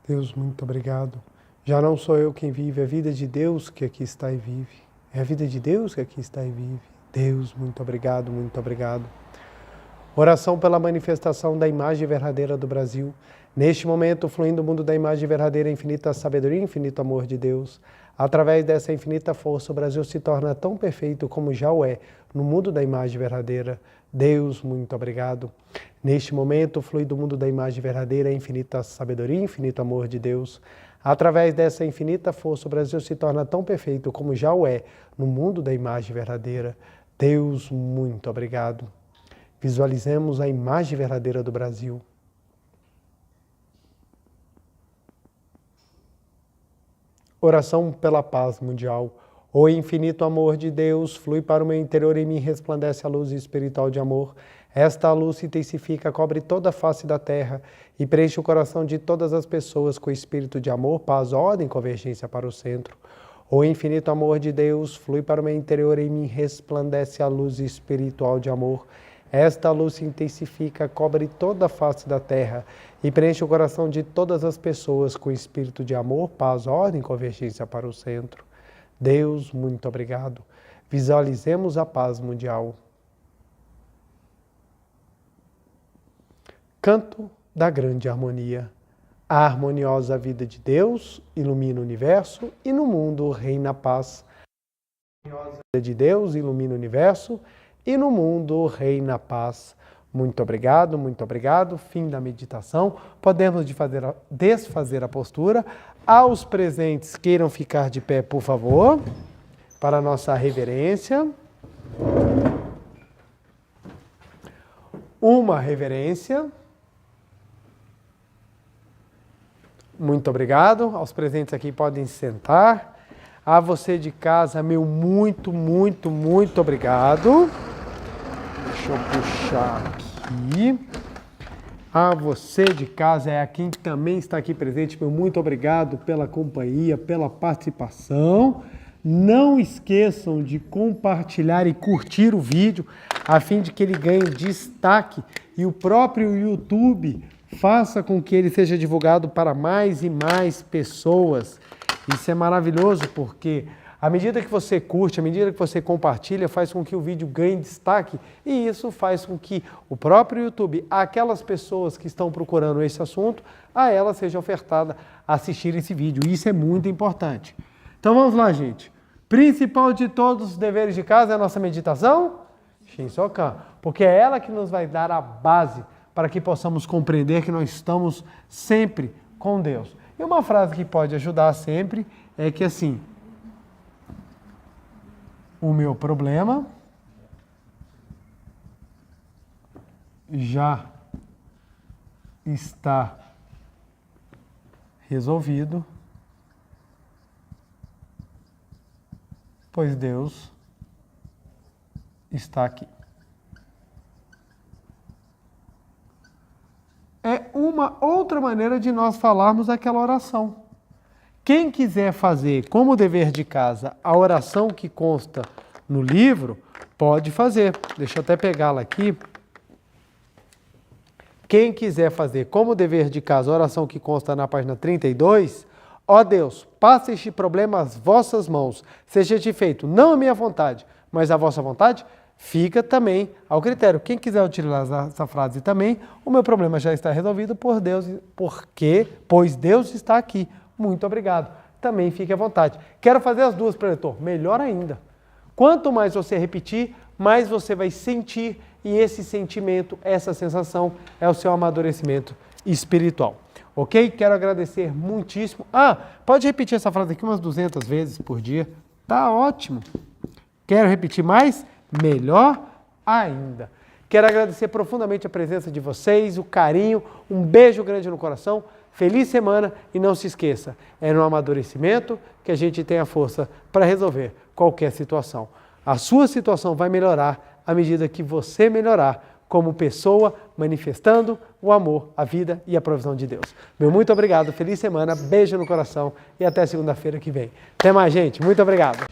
Deus, muito obrigado. Já não sou eu quem vive, é a vida de Deus que aqui está e vive. É a vida de Deus que aqui está e vive. Deus, muito obrigado, muito obrigado. Oração pela manifestação da imagem verdadeira do Brasil. Neste momento, fluindo o mundo da imagem verdadeira, infinita sabedoria, infinito amor de Deus. Através dessa infinita força, o Brasil se torna tão perfeito como já o é no mundo da imagem verdadeira. Deus, muito obrigado. Neste momento, flui do mundo da imagem verdadeira, infinita sabedoria, infinito amor de Deus. Através dessa infinita força, o Brasil se torna tão perfeito como já o é no mundo da imagem verdadeira. Deus, muito obrigado. Visualizemos a imagem verdadeira do Brasil. Oração pela paz mundial. O infinito amor de Deus flui para o meu interior e em mim resplandece a luz espiritual de amor. Esta luz se intensifica, cobre toda a face da terra e preenche o coração de todas as pessoas com o espírito de amor, paz, ordem e convergência para o centro. O infinito amor de Deus flui para o meu interior e em mim resplandece a luz espiritual de amor. Esta luz se intensifica, cobre toda a face da terra e preenche o coração de todas as pessoas com espírito de amor, paz, ordem e convergência para o centro. Deus, muito obrigado. Visualizemos a paz mundial. Canto da grande harmonia. A harmoniosa vida de Deus ilumina o universo e no mundo reina a paz. A harmoniosa vida de Deus ilumina o universo e no mundo reina a paz. Muito obrigado, muito obrigado. Fim da meditação. Podemos desfazer a postura. Aos presentes queiram ficar de pé, por favor, para a nossa reverência. Uma reverência. Muito obrigado. Aos presentes aqui podem se sentar. A você de casa, meu muito, muito, muito obrigado. Deixa eu puxar aqui. A você de casa, é a quem também está aqui presente, meu muito obrigado pela companhia, pela participação. Não esqueçam de compartilhar e curtir o vídeo, a fim de que ele ganhe destaque e o próprio YouTube faça com que ele seja divulgado para mais e mais pessoas. Isso é maravilhoso porque à medida que você curte, à medida que você compartilha, faz com que o vídeo ganhe destaque e isso faz com que o próprio YouTube, aquelas pessoas que estão procurando esse assunto, a elas seja ofertada assistir esse vídeo. Isso é muito importante. Então vamos lá, gente. Principal de todos os deveres de casa é a nossa meditação? Shinsokan. Porque é ela que nos vai dar a base para que possamos compreender que nós estamos sempre com Deus. E uma frase que pode ajudar sempre é que assim, o meu problema já está resolvido, pois Deus está aqui. É uma outra maneira de nós falarmos aquela oração. Quem quiser fazer como dever de casa a oração que consta no livro, pode fazer. Deixa eu até pegá-la aqui. Quem quiser fazer como dever de casa a oração que consta na página 32, ó Deus, passa este problema às vossas mãos, seja-te feito não a minha vontade, mas a vossa vontade, fica também ao critério. Quem quiser utilizar essa frase também, o meu problema já está resolvido por Deus, pois Deus está aqui. Muito obrigado. Também fique à vontade. Quero fazer as duas, preletor. Melhor ainda. Quanto mais você repetir, mais você vai sentir e esse sentimento, essa sensação é o seu amadurecimento espiritual. Ok? Quero agradecer muitíssimo. Pode repetir essa frase aqui umas 200 vezes por dia. Tá ótimo. Quero repetir mais? Melhor ainda. Quero agradecer profundamente a presença de vocês, o carinho, um beijo grande no coração. Feliz semana e não se esqueça, é no amadurecimento que a gente tem a força para resolver qualquer situação. A sua situação vai melhorar à medida que você melhorar como pessoa, manifestando o amor, a vida e a provisão de Deus. Meu muito obrigado, feliz semana, beijo no coração e até segunda-feira que vem. Até mais, gente. Muito obrigado.